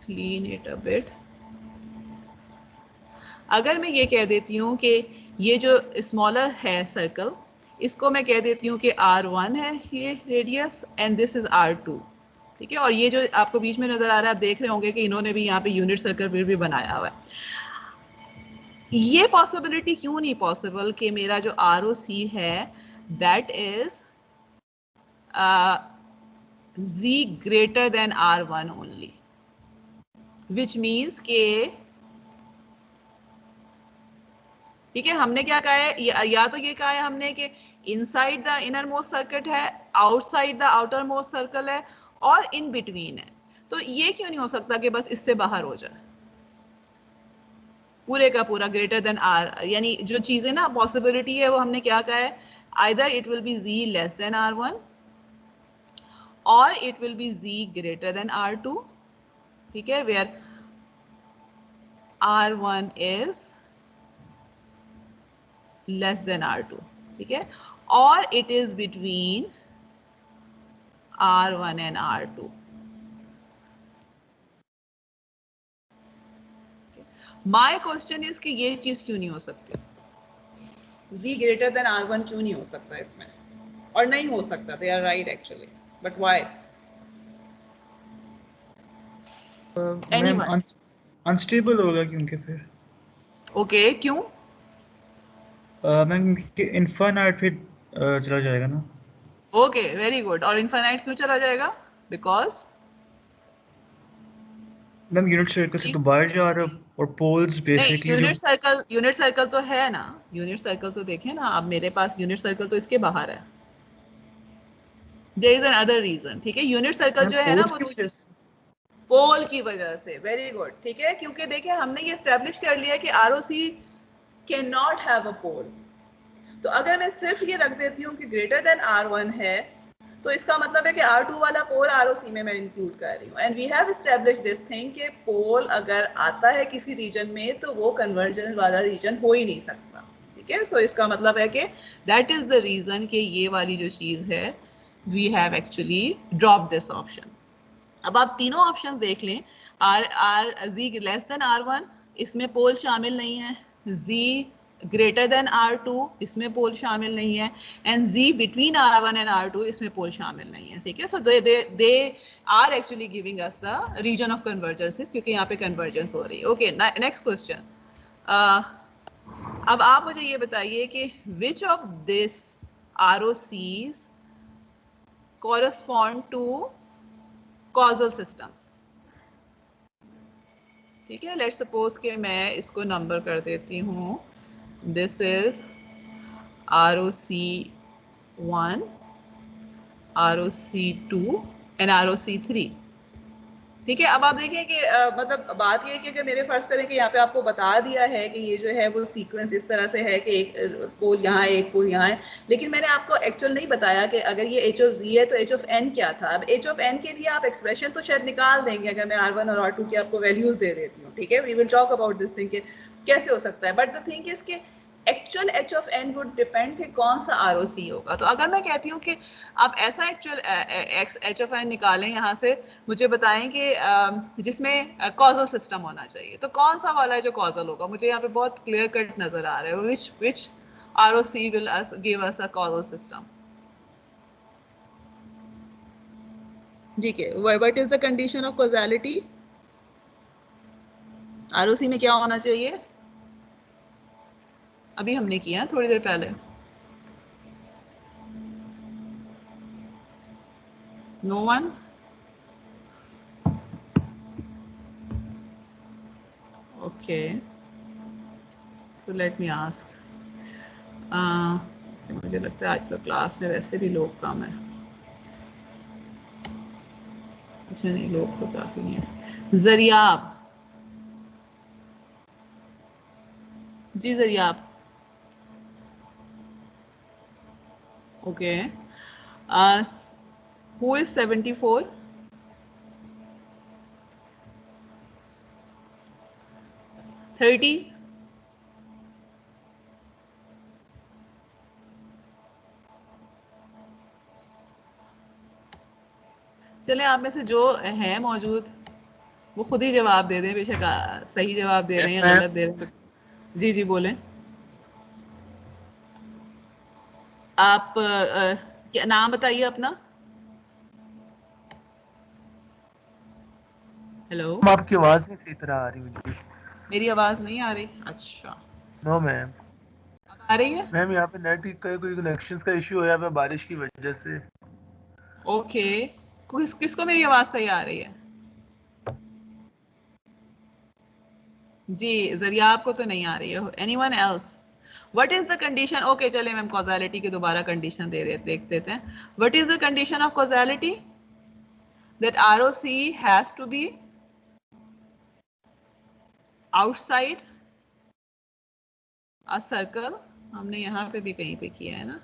clean it a bit, अगर मैं ये कह देती हूँ कि ये जो स्मॉलर है सर्कल, इसको मैं कह देती हूँ कि R1 है ये radius and this is R2, ठीक है, और ये जो आपको बीच में नजर आ रहा है आप देख रहे होंगे कि इन्होंने भी यहाँ पे यूनिट सर्कल भी बनाया हुआ है। ये पॉसिबिलिटी क्यों नहीं पॉसिबल कि मेरा जो ROC है that is Z greater then R1 only, which means के, ठीक है, हमने क्या कहा है, या तो ये कहा है हमने कि inside the inner most circuit है, outside the outer most circle है, और इन बिटवीन है। तो ये क्यों नहीं हो सकता कि बस इससे बाहर हो जाए पूरे का पूरा ग्रेटर देन आर, यानी जो चीजें ना पॉसिबिलिटी है वो हमने क्या कहा है, either it will B Z less then R1 और it will B Z greater then R2, ठीक है, where R1 is less than R2, ठीक है, और it is between R1 and R2। My question is कि ये चीज क्यों नहीं हो सकती, Z ग्रेटर देन R1 क्यों नहीं हो सकता इसमें, और नहीं हो सकता, they are right actually, but why? Ma'am unstable होगा क्योंकि फिर ओके क्यों? मैम इनफाइनाइट फिर चला जाएगा ना। ओके वेरी गुड, और इनफाइनाइट क्यों चला जाएगा? बिकॉज मैम यूनिट सर्कल से तो बाहर जा रहा है और पोल्स नहीं, बेसिकली जो यूनिट सर्कल तो है ना, यूनिट सर्कल तो देखें ना, अब मेरे पास यूनिट सर्कल तो इसके बाहर है, there is another reason, ठीक है, यूनिट सर्कल जो है ना पोल्स वो की वजह से पोल की वजह से, वेरी गुड, ठीक है, क्योंकि देखिए हमने ये एस्टेब्लिश कर लिया कि ROC can not have a pole. तो अगर मैं सिर्फ ये रख देती हूँ कि ग्रेटर देन R1 है, तो इसका मतलब है कि R2 वाला पोल ROC में मैं इंक्लूड कर रही हूँ, and we have establish this thing कि पोल अगर आता है किसी रीजन में तो वो कन्वर्जन वाला रीजन हो ही नहीं सकता, ठीक है। सो इसका मतलब है कि दैट इज द रीजन कि ये वाली जो चीज है we have actually drop this option. अब आप तीनों ऑप्शन देख लें, Z लेस देन R1 इसमें पोल शामिल नहीं है, Z ग्रेटर देन R2 इसमें पोल शामिल नहीं है, and Z between R1 and R2 इसमें पोल शामिल नहीं है, ठीक है। So they are actually giving us the reason of convergence, क्योंकि यहाँ पे कन्वर्जेंस हो रही है। ओके नेक्स्ट क्वेश्चन, अब आप मुझे ये बताइए कि which of this ROCs correspond to causal systems, ठीक है। लेट्स सपोज कि मैं इसको नंबर कर देती हूँ, this is ROC1, ROC2 and ROC3, ठीक है। अब आप देखिए कि मतलब बात ये है कि अगर मेरे फर्ज करें कि यहाँ पे आपको बता दिया है कि ये जो है वो सीक्वेंस इस तरह से है कि एक पोल यहाँ है, एक पोल यहाँ है, लेकिन मैंने आपको एक्चुअल नहीं बताया कि अगर ये h ऑफ z है तो h ऑफ n क्या था। अब h ऑफ n के लिए आप एक्सप्रेशन तो शायद निकाल देंगे अगर मैं r1 और r2 की आपको वैल्यूज दे देती हूँ, ठीक है। We will talk about this thing कैसे हो सकता है, बट द थिंग इज के actual h of n would depend कि कौन सा ROC होगा। तो अगर मैं कहती हूँ कि आप ऐसा एक्चुअल h ऑफ n निकालें यहाँ से, मुझे बताएं कि जिसमें कॉजल सिस्टम होना चाहिए, तो कौन सा वाला है जो कॉजल होगा। मुझे यहाँ पे बहुत क्लियर कट नजर आ रहा है विच ROC will give us a causal system। ठीक है, what is the condition of causality? ROC में क्या होना चाहिए, अभी हमने किया थोड़ी देर पहले। No one? Okay. So let me ask. मुझे लगता है आज तो क्लास में वैसे भी लोग कम है। अच्छा नहीं, लोग तो काफी नहीं है। Zaryab, ji Zaryab. Okay, who is 74? Thirty. चले आप में से जो है मौजूद वो खुद ही जवाब दे दें, बेशक सही जवाब दे रहे हैं गलत दे रहे हैं। जी जी बोलें। आप क्या नाम बताइए अपना। हेलो, आपकी आवाज नहीं सही तरह आ रही मुझे। मेरी आवाज नहीं आ रही? अच्छा, नो मैम। अब आ रही है? मैम यहाँ पे नेट का कोई कनेक्शंस का इशू है यहाँ पे बारिश की वजह से। ओके, किसको मेरी आवाज सही आ रही है? जी, जरिया आपको तो नहीं आ रही है। Anyone else? What is the condition? Okay चले मैम कॉजालिटी की दोबारा कंडीशन देख देते हैं। What is the condition of causality? That ROC has to be outside a circle. हमने यहाँ पे भी कहीं पे किया है ना।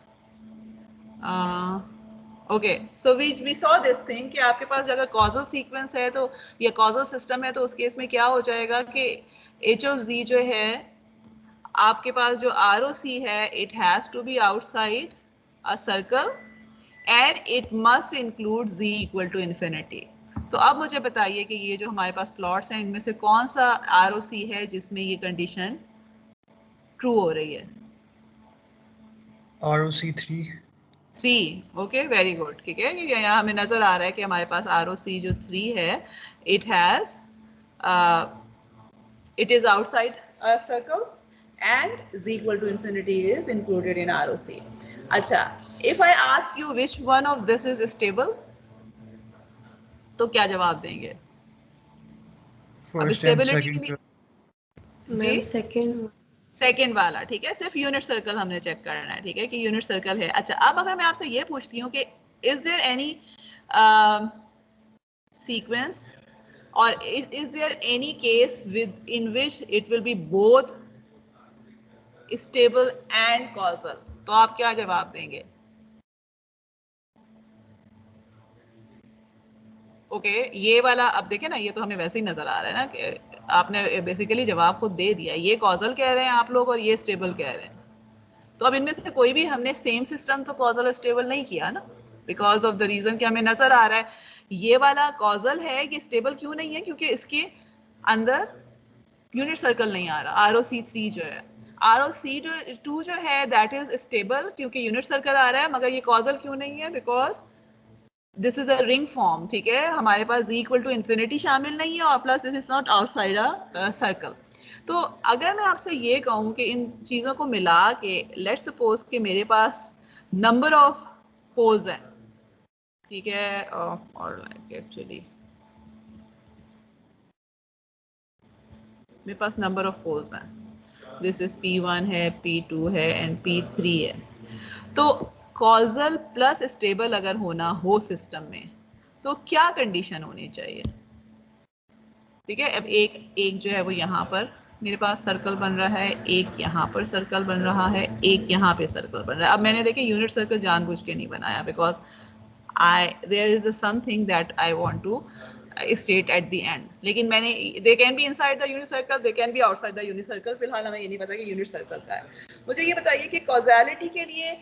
Okay, so we saw this thing कि आपके पास अगर कॉजल सीक्वेंस है तो या कॉजल सिस्टम है तो उस केस में क्या हो जाएगा कि h ऑफ z जो है आपके पास जो ROC है it has to be outside a circle and it must include z equal to infinity. तो अब मुझे बताइए कि ये जो हमारे पास प्लॉट्स हैं इनमें से कौन सा ROC है जिसमें ये कंडीशन ट्रू हो रही है? ROC 3। 3। ओके वेरी गुड, ठीक है। क्योंकि यहाँ हमें नजर आ रहा है कि हमारे पास ROC जो 3 है it has it is outside a circle and z equal to infinity is included in ROC. अच्छा, if I ask you which one of this is stable, तो क्या जवाब देंगे? अब स्टेबिलिटी के लिए मैम सेकेंड वाला, ठीक है। सिर्फ यूनिट सर्कल हमने चेक करना है, ठीक है, कि यूनिट सर्कल है। अच्छा, अब अगर मैं आपसे ये पूछती हूँ कि is there any sequence or is there any case in which it will be both stable and causal? तो आप क्या जवाब देंगे? ओके, ये वाला अब देखें ना, ये तो हमें वैसे ही नजर आ रहा है ना कि आपने बेसिकली जवाब खुद दे दिया। ये कॉजल कह रहे हैं आप लोग और ये स्टेबल कह रहे हैं। तो अब इनमें से कोई भी हमने सेम सिस्टम तो कॉजल स्टेबल नहीं किया ना, बिकॉज ऑफ द रीजन कि हमें नजर आ रहा है ये वाला कॉजल है कि स्टेबल क्यों नहीं है, क्योंकि इसके अंदर यूनिट सर्कल नहीं आ रहा। ROC 3 जो है, ROC 2 जो है दैट इज स्टेबल क्योंकि यूनिट सर्कल आ रहा है, मगर ये कॉजल क्यों नहीं है? Because this is a ring form, ठीक है। हमारे पास z इक्वल टू इन्फिनिटी शामिल नहीं है और plus this is not outside a circle. तो अगर मैं आपसे ये कहूँ कि इन चीज़ों को मिला के लेट्स सपोज कि मेरे पास नंबर ऑफ पोल्स हैं, ठीक है, और लाइक एक्चुअली मेरे पास नंबर ऑफ पोल्स हैं, दिस इज P1 है, P2 है एंड P3 है। तो कॉजल प्लस स्टेबल अगर होना हो सिस्टम में तो क्या कंडीशन होनी चाहिए? ठीक है। अब एक जो है वो यहाँ पर मेरे पास सर्कल बन रहा है, एक यहाँ पर सर्कल बन रहा है, एक यहाँ पे सर्कल बन रहा है। अब मैंने देखिए यूनिट सर्कल जानबूझ के नहीं बनाया, because there is something that I want to state at the end. लेकिन मैंने they can be inside the unit circle, they can be outside the unit circle. फिलहाल हमें ये नहीं पता कि यूनिट सर्कल का है। मुझे ये बताइए कि कॉजालिटी के लिए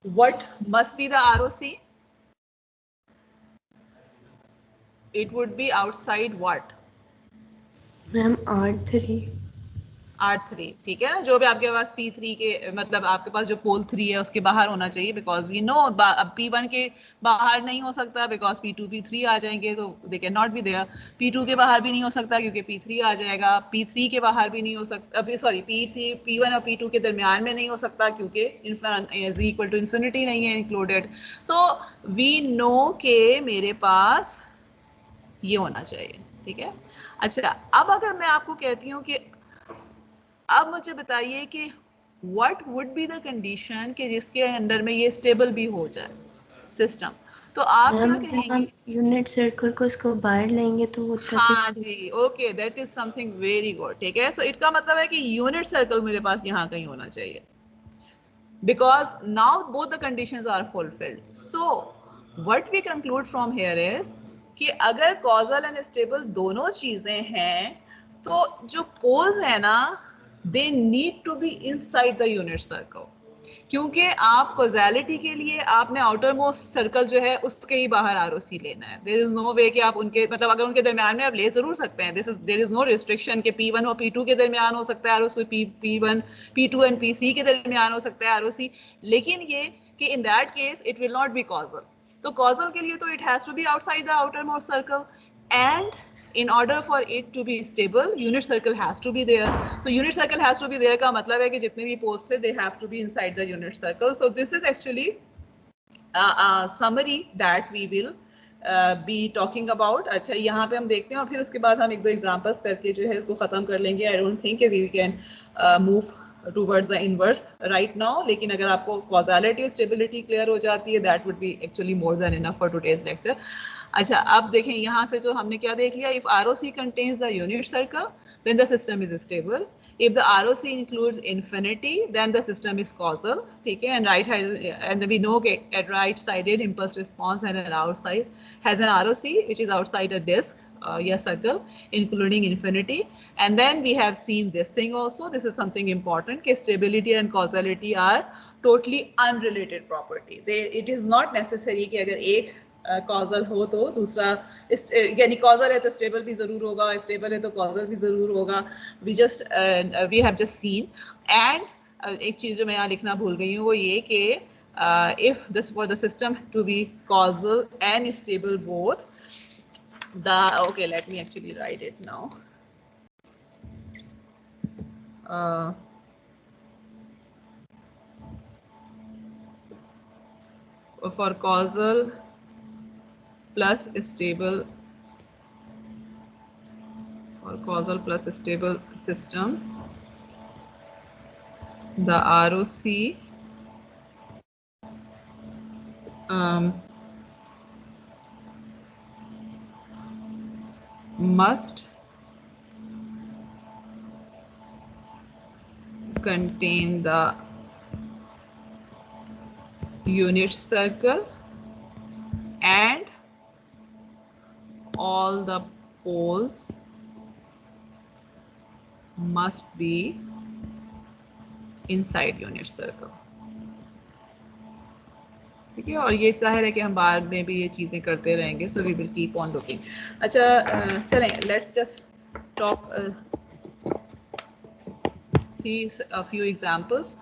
what must be the ROC? It would be outside what? Ma'am R3। R3, ठीक है ना। जो भी आपके पास P3 के मतलब आपके पास जो पोल 3 है उसके बाहर होना चाहिए, बिकॉज वी नो अब P1 के बाहर नहीं हो सकता बिकॉज P2 P3 आ जाएंगे, तो they can not be there. P2 के बाहर भी नहीं हो सकता क्योंकि P3 आ जाएगा। P3 के बाहर भी नहीं हो सकता, सॉरी P1 और P2 के दरमियान में नहीं हो सकता क्योंकि z इक्वल टू इन्फिनिटी नहीं है इंक्लूडेड। सो वी नो के मेरे पास ये होना चाहिए, ठीक है। अच्छा, अब अगर मैं आपको कहती हूँ कि अब मुझे बताइए कि what would be the condition कि जिसके अंडर में ये स्टेबल भी हो जाए सिस्टम, तो आप क्या कहेंगे? यूनिट सर्कल को इसको बाहर लेंगे तो वो हाँ जी, okay, that is something very good, ठीक है। सो इसका मतलब है कि यूनिट सर्कल मेरे पास यहाँ कहीं होना चाहिए, because now both the conditions are fulfilled. So what we conclude from here is कि अगर causal and stable दोनों चीजें हैं तो जो poles है ना they need to be inside the unit circle, क्योंकि आप कॉजालिटी के लिए आपने आउटर मोस्ट सर्कल जो है उसके ही बाहर आरओसी लेना है। देयर इज नो वे कि आप उनके मतलब अगर उनके दरमियान में आप ले जरूर सकते हैं, देयर इज नो रिस्ट्रिक्शन कि P1 और P2 के दरमियान हो सकता है ROC, P1 P2 and P3 के दरमियान हो सकता है आरओसी, लेकिन ये कि in that case it will not be causal. तो कॉजल के लिए तो it has to be outside the outer most circle, and in order for it to be stable unit circle has to be there. So unit circle has to be there का मतलब है कि जितने भी poles थे they have to be inside the unit circle. So this is actually a summary that we will be talking about. अच्छा, यहाँ पे हम देखते हैं और फिर उसके बाद हम एक दो एग्जांपल्स करके जो है इसको खत्म कर लेंगे। I don't think we can move towards the inverse right now, लेकिन अगर आपको causality stability clear हो जाती है that would be actually more than enough for today's lecture. अच्छा, अब देखें यहाँ से जो हमने क्या देख लिया, if ROC contains the unit circle then the system is stable. If the ROC includes infinity then the system is causal, ठीक है। And we know at right sided impulse response and an outside has an ROC which is outside a disk या circle including infinity. And then we have seen this thing also, this is something important कि stability and causality are totally unrelated property. It is not necessary कि अगर एक कॉजल हो तो दूसरा, यानी कॉजल है तो स्टेबल भी जरूर होगा, स्टेबल है तो कॉजल भी जरूर होगा। We have just seen. And एक चीज जो मैं यहाँ लिखना भूल गई हूँ वो ये कि if this for the system to be causal and stable both the, okay let me actually write it now, for causal plus stable, for causal plus stable system the ROC must contain the unit circle and all the poles must be inside unit circle, ठीक है। और ये जाहिर है कि हम बाद में भी ये चीज़ें करते रहेंगे, so we will keep on looking. अच्छा, चलें, let's just talk see a few examples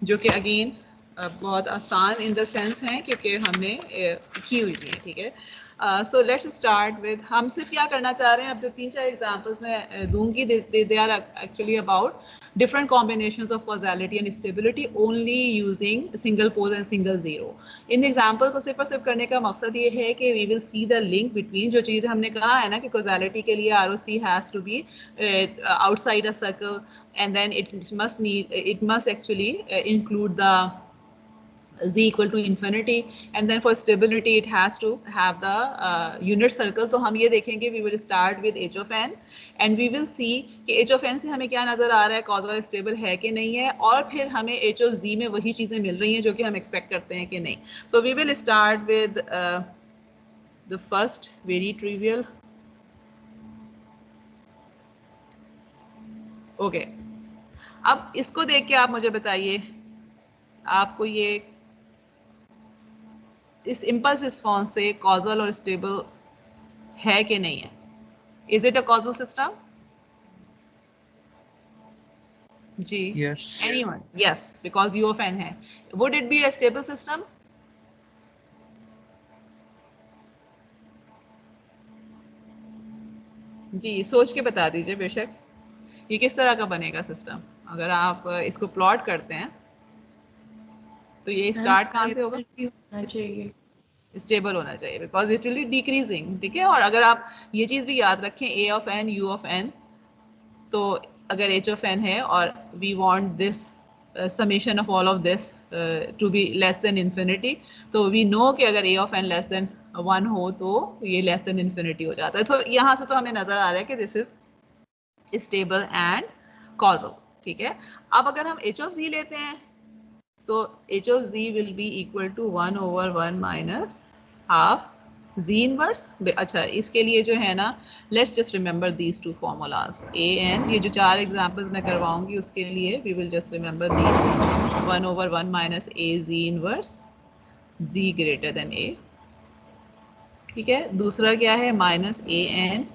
जो कि अगेन बहुत आसान इन द सेंस हैं क्योंकि हमने की हुई है, ठीक है। सो लेट्स स्टार्ट विद, हम सिर्फ क्या करना चाह रहे हैं, अब जो 3-4 एग्जांपल्स मैं दूंगी they are actually about different combinations of causality and stability only using single pose and single zero. In example को सिर्फ और सिर्फ करने का मकसद ये है कि we will see the link between, जो चीज़ हमने कहा है ना कि causality के लिए ROC has to be outside a circle and then it must actually include the z equal to infinity, and then for stability it has to have the unit circle. तो हम ये देखेंगे, we will start with h of n and we will see कि h of n से हमें क्या नज़र आ रहा है, causal stable है कि नहीं है, और फिर हमें h of z में वही चीज़ें मिल रही हैं जो कि हम expect करते हैं कि नहीं. So we will start with the first very trivial. Okay. अब इसको देख के आप मुझे बताइए, आपको ये इस इम्पल्स रिस्पॉन्स से कॉजल और स्टेबल है कि नहीं है? Is it a causal system? जी, Yes. Anyone? Yes, because U of N है. Would it be a stable system? जी, सोच के बता दीजिए बेशक. ये किस तरह का बनेगा सिस्टम? अगर आप इसको प्लॉट करते हैं तो ये स्टार्ट कहाँ से होगा? चाहिए, स्टेबल होना चाहिए, because it will B decreasing. ठीक है, और अगर आप ये चीज़ भी याद रखें, A of N U of N, तो अगर एच ऑफ एन है और we want this summation of all of this to be less than infinity, तो वी नो कि अगर A of N less than 1 हो तो ये लेस देन इन्फिनिटी हो जाता है. तो यहाँ से तो हमें नजर आ रहा है कि this is stable and causal. ठीक है, अब अगर हम एच ऑफ जी लेते हैं, so h of z will be equal to 1 over 1 minus half z inverse. अच्छा, इसके लिए जो है ना, let's just remember these two formulas, a n. ये जो 4 examples मैं करवाऊंगी उसके लिए we will just remember these. 1 over 1 minus a z inverse, z greater than a. ठीक है, दूसरा क्या है, minus a n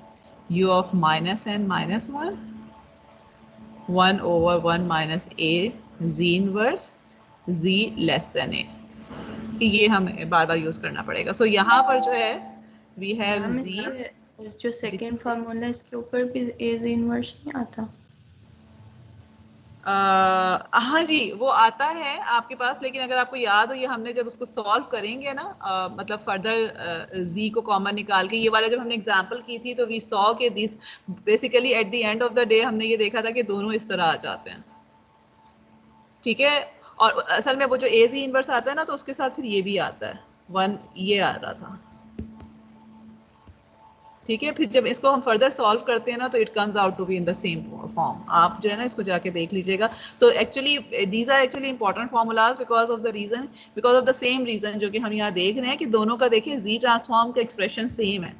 u of minus n minus 1, 1 over 1 minus a z inverse z less than A. ये हमें बार बार यूज करना पड़ेगा. सो यहाँ पर जो है वी हैव z. जो सेकंड फार्मूला है इसके ऊपर भी a z इनवर्स नहीं आता? हाँ जी, वो आता है आपके पास, लेकिन अगर आपको याद हो, ये हमने जब उसको सॉल्व करेंगे ना, मतलब फर्दर z को कॉमन निकाल के, ये वाला जब हमने एग्जांपल की थी, तो वी सॉ के this basically at the end of the day हमने ये देखा था कि दोनों इस तरह आ जाते हैं. ठीक है, और असल में वो जो ए जी इनवर्स आता है ना, तो उसके साथ फिर ये भी आता है 1, ये आ रहा था. ठीक है, फिर जब इसको हम फर्दर सॉल्व करते हैं ना, तो it comes out to be in the same form. आप जो है ना इसको जाके देख लीजिएगा. So actually these are actually important formulas because of the same reason जो कि हम यहाँ देख रहे हैं कि दोनों का देखिए जी ट्रांसफॉर्म का एक्सप्रेशन सेम है,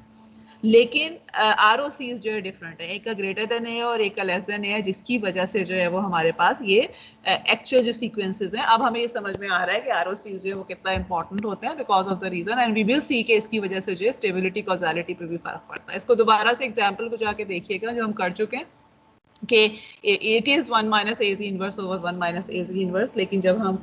लेकिन आर ओ सीज जो है डिफरेंट है. एक का ग्रेटर देन ए और एक का लेस देन ए है, जिसकी वजह से जो है वो हमारे पास ये एक्चुअल जो सीक्वेंसेस हैं, अब हमें ये समझ में आ रहा है कि आर ओ सीज जो है वो कितना इंपॉर्टेंट होते हैं because of the reason, and we will see के इसकी वजह से जो है स्टेबिलिटी कॉजालिटी पे भी फर्क पड़ता है. इसको दोबारा से एग्जाम्पल को जाके देखिएगा जो हम कर चुके हैं कि it is 1 minus A ji inverse over 1 minus A ji inverse, लेकिन जब हम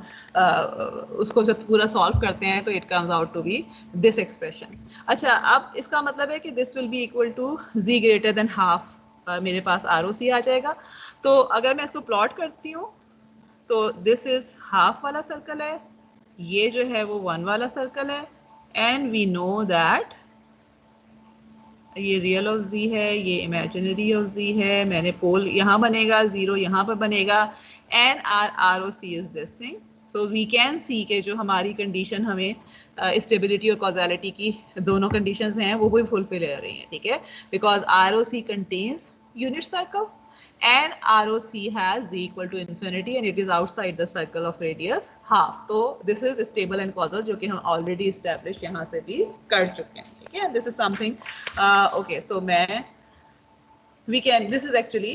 उसको जब पूरा सॉल्व करते हैं तो it comes out to be this expression. अच्छा, अब इसका मतलब है कि this will be equal to z greater than half. मेरे पास आर ओ सी आ जाएगा. तो अगर मैं इसको प्लॉट करती हूँ तो दिस इज हाफ वाला सर्कल है, ये जो है वो 1 वाला सर्कल है, एंड वी नो दैट ये रियल ऑफ z है, ये इमेजिनरी ऑफ z है. मैंने पोल यहाँ बनेगा, 0 यहाँ पर बनेगा, and R O C is this thing. So we can see के जो हमारी कंडीशन हमें स्टेबिलिटी और कॉजालिटी की दोनों कंडीशंस हैं वो भी फुलफिल हो रही हैं. ठीक है, because R O C contains unit circle and ROC has z equal to infinity and it is outside the circle of radius half. तो this is stable and causal जो कि हम already established यहाँ से भी कर चुके हैं. ठीक है, this is something okay. So मैं we can, this is actually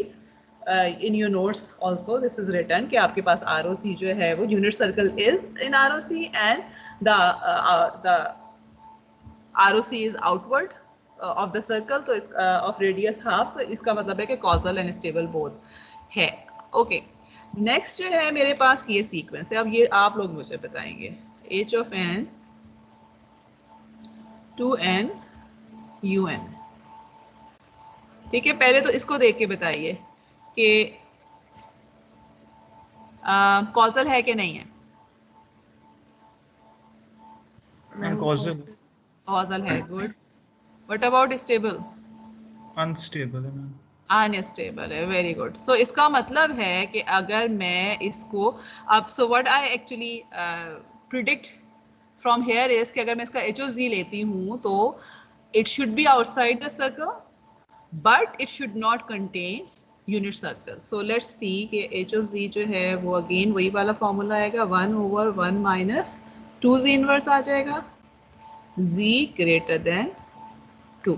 in your notes also this is written कि आपके पास ROC जो है वो unit circle is in ROC and the ROC is outward of the circle, तो इस of radius half, तो इसका मतलब है कि causal and stable both है. ओके, नेक्स्ट जो है मेरे पास ये सीक्वेंस है. अब ये आप लोग मुझे बताएंगे, h of n 2n un. ठीक है, पहले तो इसको देख के बताइए कि causal है कि नहीं है. causal. causal है, good. What about stable? Unstable है मैम. अनस्टेबल है, वेरी गुड. सो इसका मतलब है कि अगर मैं इसको अब, so what I actually predict from here is कि अगर मैं इसका h of z लेती हूँ तो it should be outside the circle but it should not contain unit circle. So let's see कि h of z जो है वो again वही वाला फॉर्मूला आएगा 1 over 1 minus 2z inverse आ जाएगा, z greater than 2.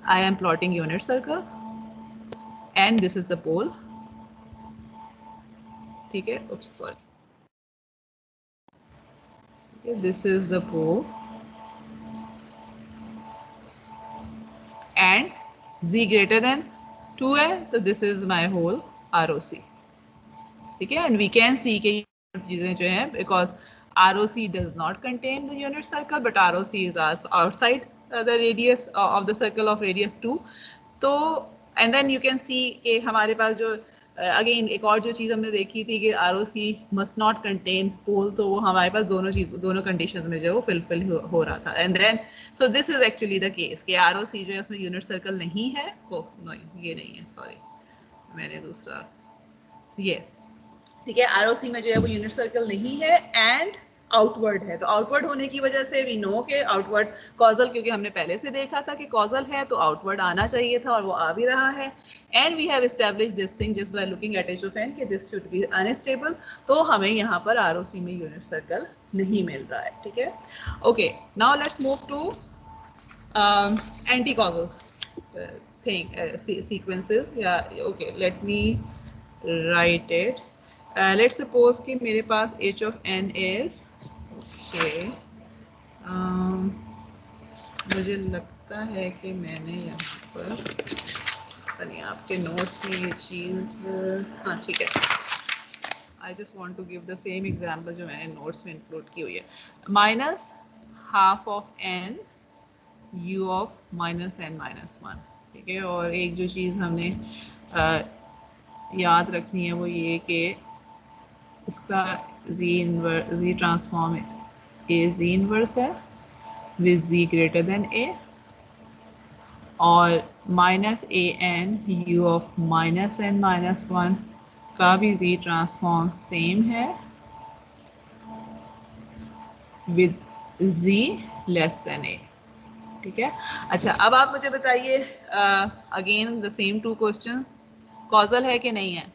I am plotting unit circle and this is the pole. ठीक है, oops sorry. Okay, this is the pole and z greater than 2 है तो this is my whole ROC. ठीक है, and we can see कि चीजें जो हैं because ROC does not contain the unit circle but ROC is also outside the radius of the circle of radius 2. तो and then you can see कि हमारे पास जो अगेन एक और जो चीज़ हमने देखी थी कि ROC must not contain pole, तो वो हमारे पास दोनों कंडीशंस में जो है वो फिलफिल हो रहा था. And then so this is actually the case कि ROC जो है उसमें यूनिट सर्कल नहीं है. ओह नहीं, ये नहीं है, सॉरी मैंने दूसरा ये, ठीक है, ROC में जो है वो यूनिट सर्कल नहीं है एंड आउटवर्ड है. तो आउटवर्ड होने की वजह से वी नो के आउटवर्ड कॉजल, क्योंकि हमने पहले से देखा था कि कॉजल है तो आउटवर्ड आना चाहिए था और वो आ भी रहा है. And we have established this thing just by looking at h of n कि दिस शुड बी अनस्टेबल. तो हमें यहाँ पर ROC में यूनिट सर्कल नहीं मिल रहा है. ठीक है, okay, now let's move to anti causal thing sequences. या okay, let me write it. Let's suppose कि मेरे पास h of n is okay. मुझे लगता है कि मैंने यहाँ पर पता नहीं आपके नोट्स में ये चीज़, हाँ ठीक है, I just want to give the same example जो मैंने नोट्स में इंक्लूड की हुई है. Minus half of n u of minus n minus 1. ठीक है, और एक जो चीज़ हमने याद रखनी है वो ये कि इसका z transform a z inverse है with z greater than a, और minus a n u of minus n minus 1 का भी z ट्रांसफॉर्म सेम है with z less than a. ठीक है, अच्छा अब आप मुझे बताइए again the same two question, causal है कि नहीं है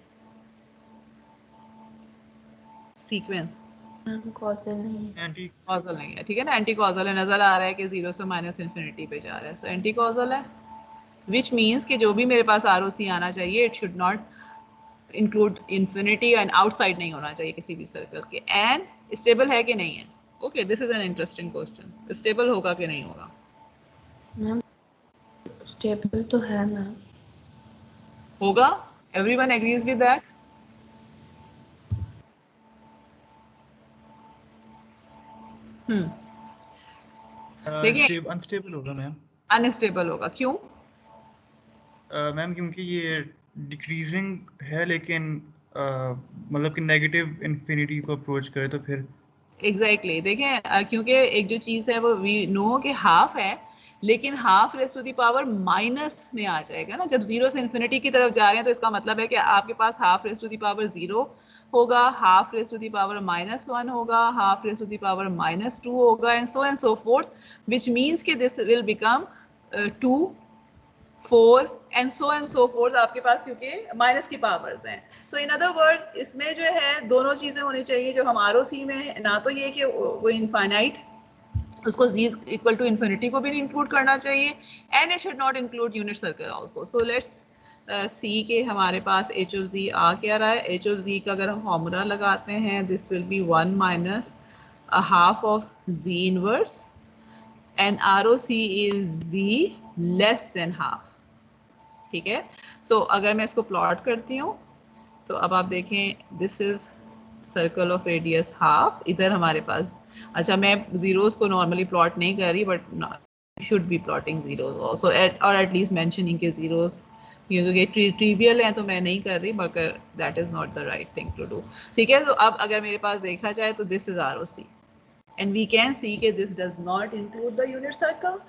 सीक्वेंस? कॉजल नहीं है. एंटी कॉजल नहीं है. ठीक है ना, एंटी कॉजल है. नजर आ रहा है कि 0 से माइनस इन्फिनिटी पे जा रहा है. सो एंटी कॉजल है, विच मीन्स कि जो भी मेरे पास ROC आना चाहिए it should not include infinity and outside नहीं होना चाहिए किसी भी सर्कल के. एंड स्टेबल है कि नहीं है? Okay, this is an interesting question. Stable होगा कि नहीं होगा? मैम स्टेबल तो है मैम. होगा, एवरीवन एग्रीज विद दैट. देखिए अनस्टेबल होगा मैम. अनस्टेबल होगा, क्यों? मैम क्योंकि ये डिक्रीजिंग है लेकिन मतलब कि नेगेटिव इन्फिनिटी को अप्रोच करे तो फिर एग्जैक्टली देखें क्योंकि एक जो चीज़ है वो वी नो कि हाफ है लेकिन half raise to the power minus में आ जाएगा ना. जब 0 से इन्फिनिटी की तरफ जा रहे हैं तो इसका मतलब है कि आपके पास half raise to the power 0 होगा, half raise to the power -1 होगा, half raise to the power -2 होगा and so forth, which means कि this will become 2 4 and so forth आपके पास, क्योंकि माइनस की पावर्स हैं. सो इन अदर वर्ड्स इसमें जो है दोनों चीज़ें होनी चाहिए जो हम ROC में, ना तो ये कि वो इनफाइनाइट, उसको z इक्वल टू इन्फिनिटी को भी इंक्लूड करना चाहिए and it should not include unit circle also. So let's see के हमारे पास h of z आ क्या रहा है. h of z का अगर हम फॉर्मूला लगाते हैं this will B 1 minus a half of z inverse and ROC is z less than half. ठीक है, तो अगर मैं इसको प्लॉट करती हूँ तो अब आप देखें this is circle of radius half. इधर हमारे पास, अच्छा मैं जीरोस को नॉर्मली प्लॉट नहीं कर रही but should be plotting zeros also और एटलीस्ट मेंशनिंग के जीरोस, क्योंकि ट्रिवियल हैं तो मैं नहीं कर रही मगर that is not the right thing to do. ठीक है, तो अब अगर मेरे पास देखा जाए तो this is ROC and we can see कि this does not include the unit circle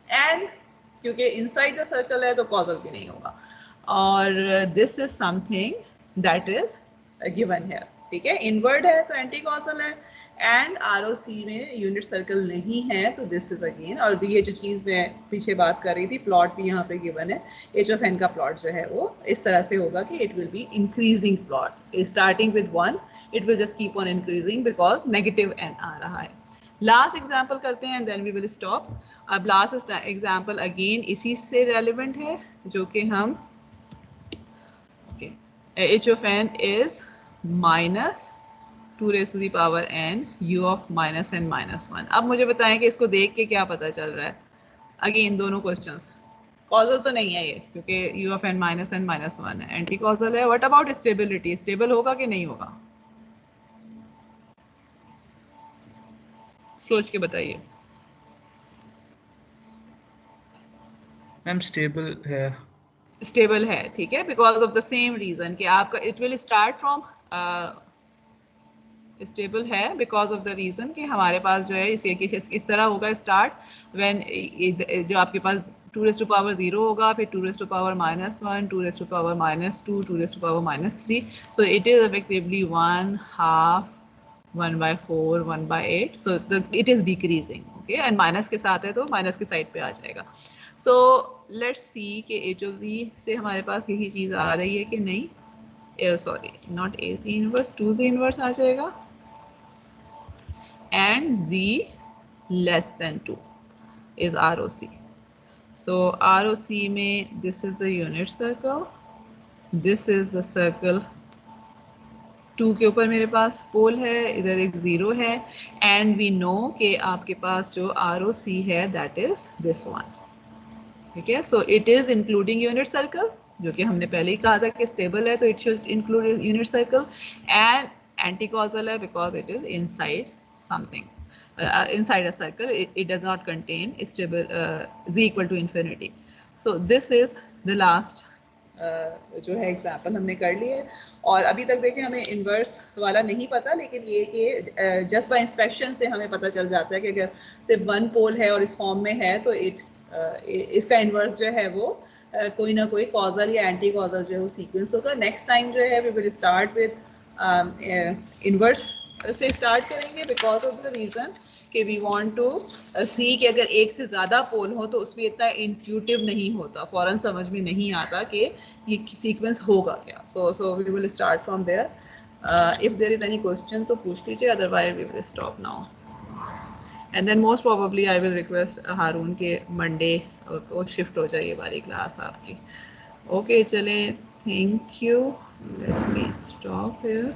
and क्योंकि इनसाइड द सर्कल है तो कॉजल भी नहीं होगा. और this is something that is given है, ठीक है। इनवर्ड है तो एंटी कॉजल है, एंड ROC में यूनिट सर्कल नहीं है तो दिस इज अगेन, और ये जो चीज़ मैं पीछे बात कर रही थी, प्लॉट भी यहाँ पे गिवन है। H(n) का प्लॉट जो है वो इस तरह से होगा कि it will be increasing plot, starting with 1 it will just keep on increasing because negative n आ रहा है। लास्ट एग्जाम्पल करते हैं and then we will stop. अब लास्ट एग्जाम्पल अगेन इसी से रेलिवेंट है, जो कि हम H(n) is minus 2 raised to the power n u of minus n minus 1। अब मुझे बताएं कि इसको देख के क्या पता चल रहा है। अगेन दोनों क्वेश्चंस, कॉजल तो नहीं है ये क्योंकि u of n minus n minus 1 है, एंटी कॉजल है। व्हाट अबाउट स्टेबिलिटी, स्टेबल होगा कि नहीं होगा, सोच के बताइए। मैम स्टेबल है, स्टेबल है, ठीक है, because of the same reason कि आपका it will start from stable है बिकॉज ऑफ द रीजन कि हमारे पास जो है इस तरह होगा स्टार्ट व्हेन जो आपके पास 2 raised to power 0 होगा, फिर 2 raised to power -1, 2 raised to power -2, 2 raised to power -3, so it is effectively 1/2, 1/4, 1/8, so it is decreasing, okay, and minus के साथ है तो माइनस की साइड पे आ जाएगा। So let's see कि H of Z से हमारे पास यही चीज़ आ रही है कि नहीं, sorry not AC inverse, 2Z inverse आ जाएगा, and Z less than 2 is ROC. So ROC में this is the unit circle, this is the circle 2 के ऊपर मेरे पास पोल है, इधर एक 0 है, एंड वी नो कि आपके पास जो ROC है दैट इज दिस वन, ठीक है। So it is including unit circle, जो कि हमने पहले ही कहा था कि स्टेबल है तो it should include unit circle, and anti causal है because it is inside something, inside a circle, it does not contain stable z equal to infinity. So this is the last जो है एग्जाम्पल हमने कर लिए। और अभी तक देखें हमें इन्वर्स वाला नहीं पता, लेकिन ये कि जस्ट बाय इंस्पेक्शन से हमें पता चल जाता है कि अगर सिर्फ वन पोल है और इस फॉर्म में है तो इसका इन्वर्स जो है वो कोई ना कोई कॉजल या एंटी कॉजल जो है वो सीक्वेंस होगा। नेक्स्ट टाइम जो है we will start with inverse से स्टार्ट करेंगे बिकॉज ऑफ द रीज़न कि वी वांट टू सी कि अगर एक से ज़्यादा पोल हो तो उसमें इतना इंट्यूटिव नहीं होता, फ़ौरन समझ में नहीं आता कि ये सीक्वेंस होगा क्या। So we will start from there. If there is any question तो पूछ लीजिए, otherwise we will stop now, and then most probably I will request Haroon के मंडे को शिफ्ट हो जाए वाली क्लास आपकी। ओके चलें, thank you, let me stop here.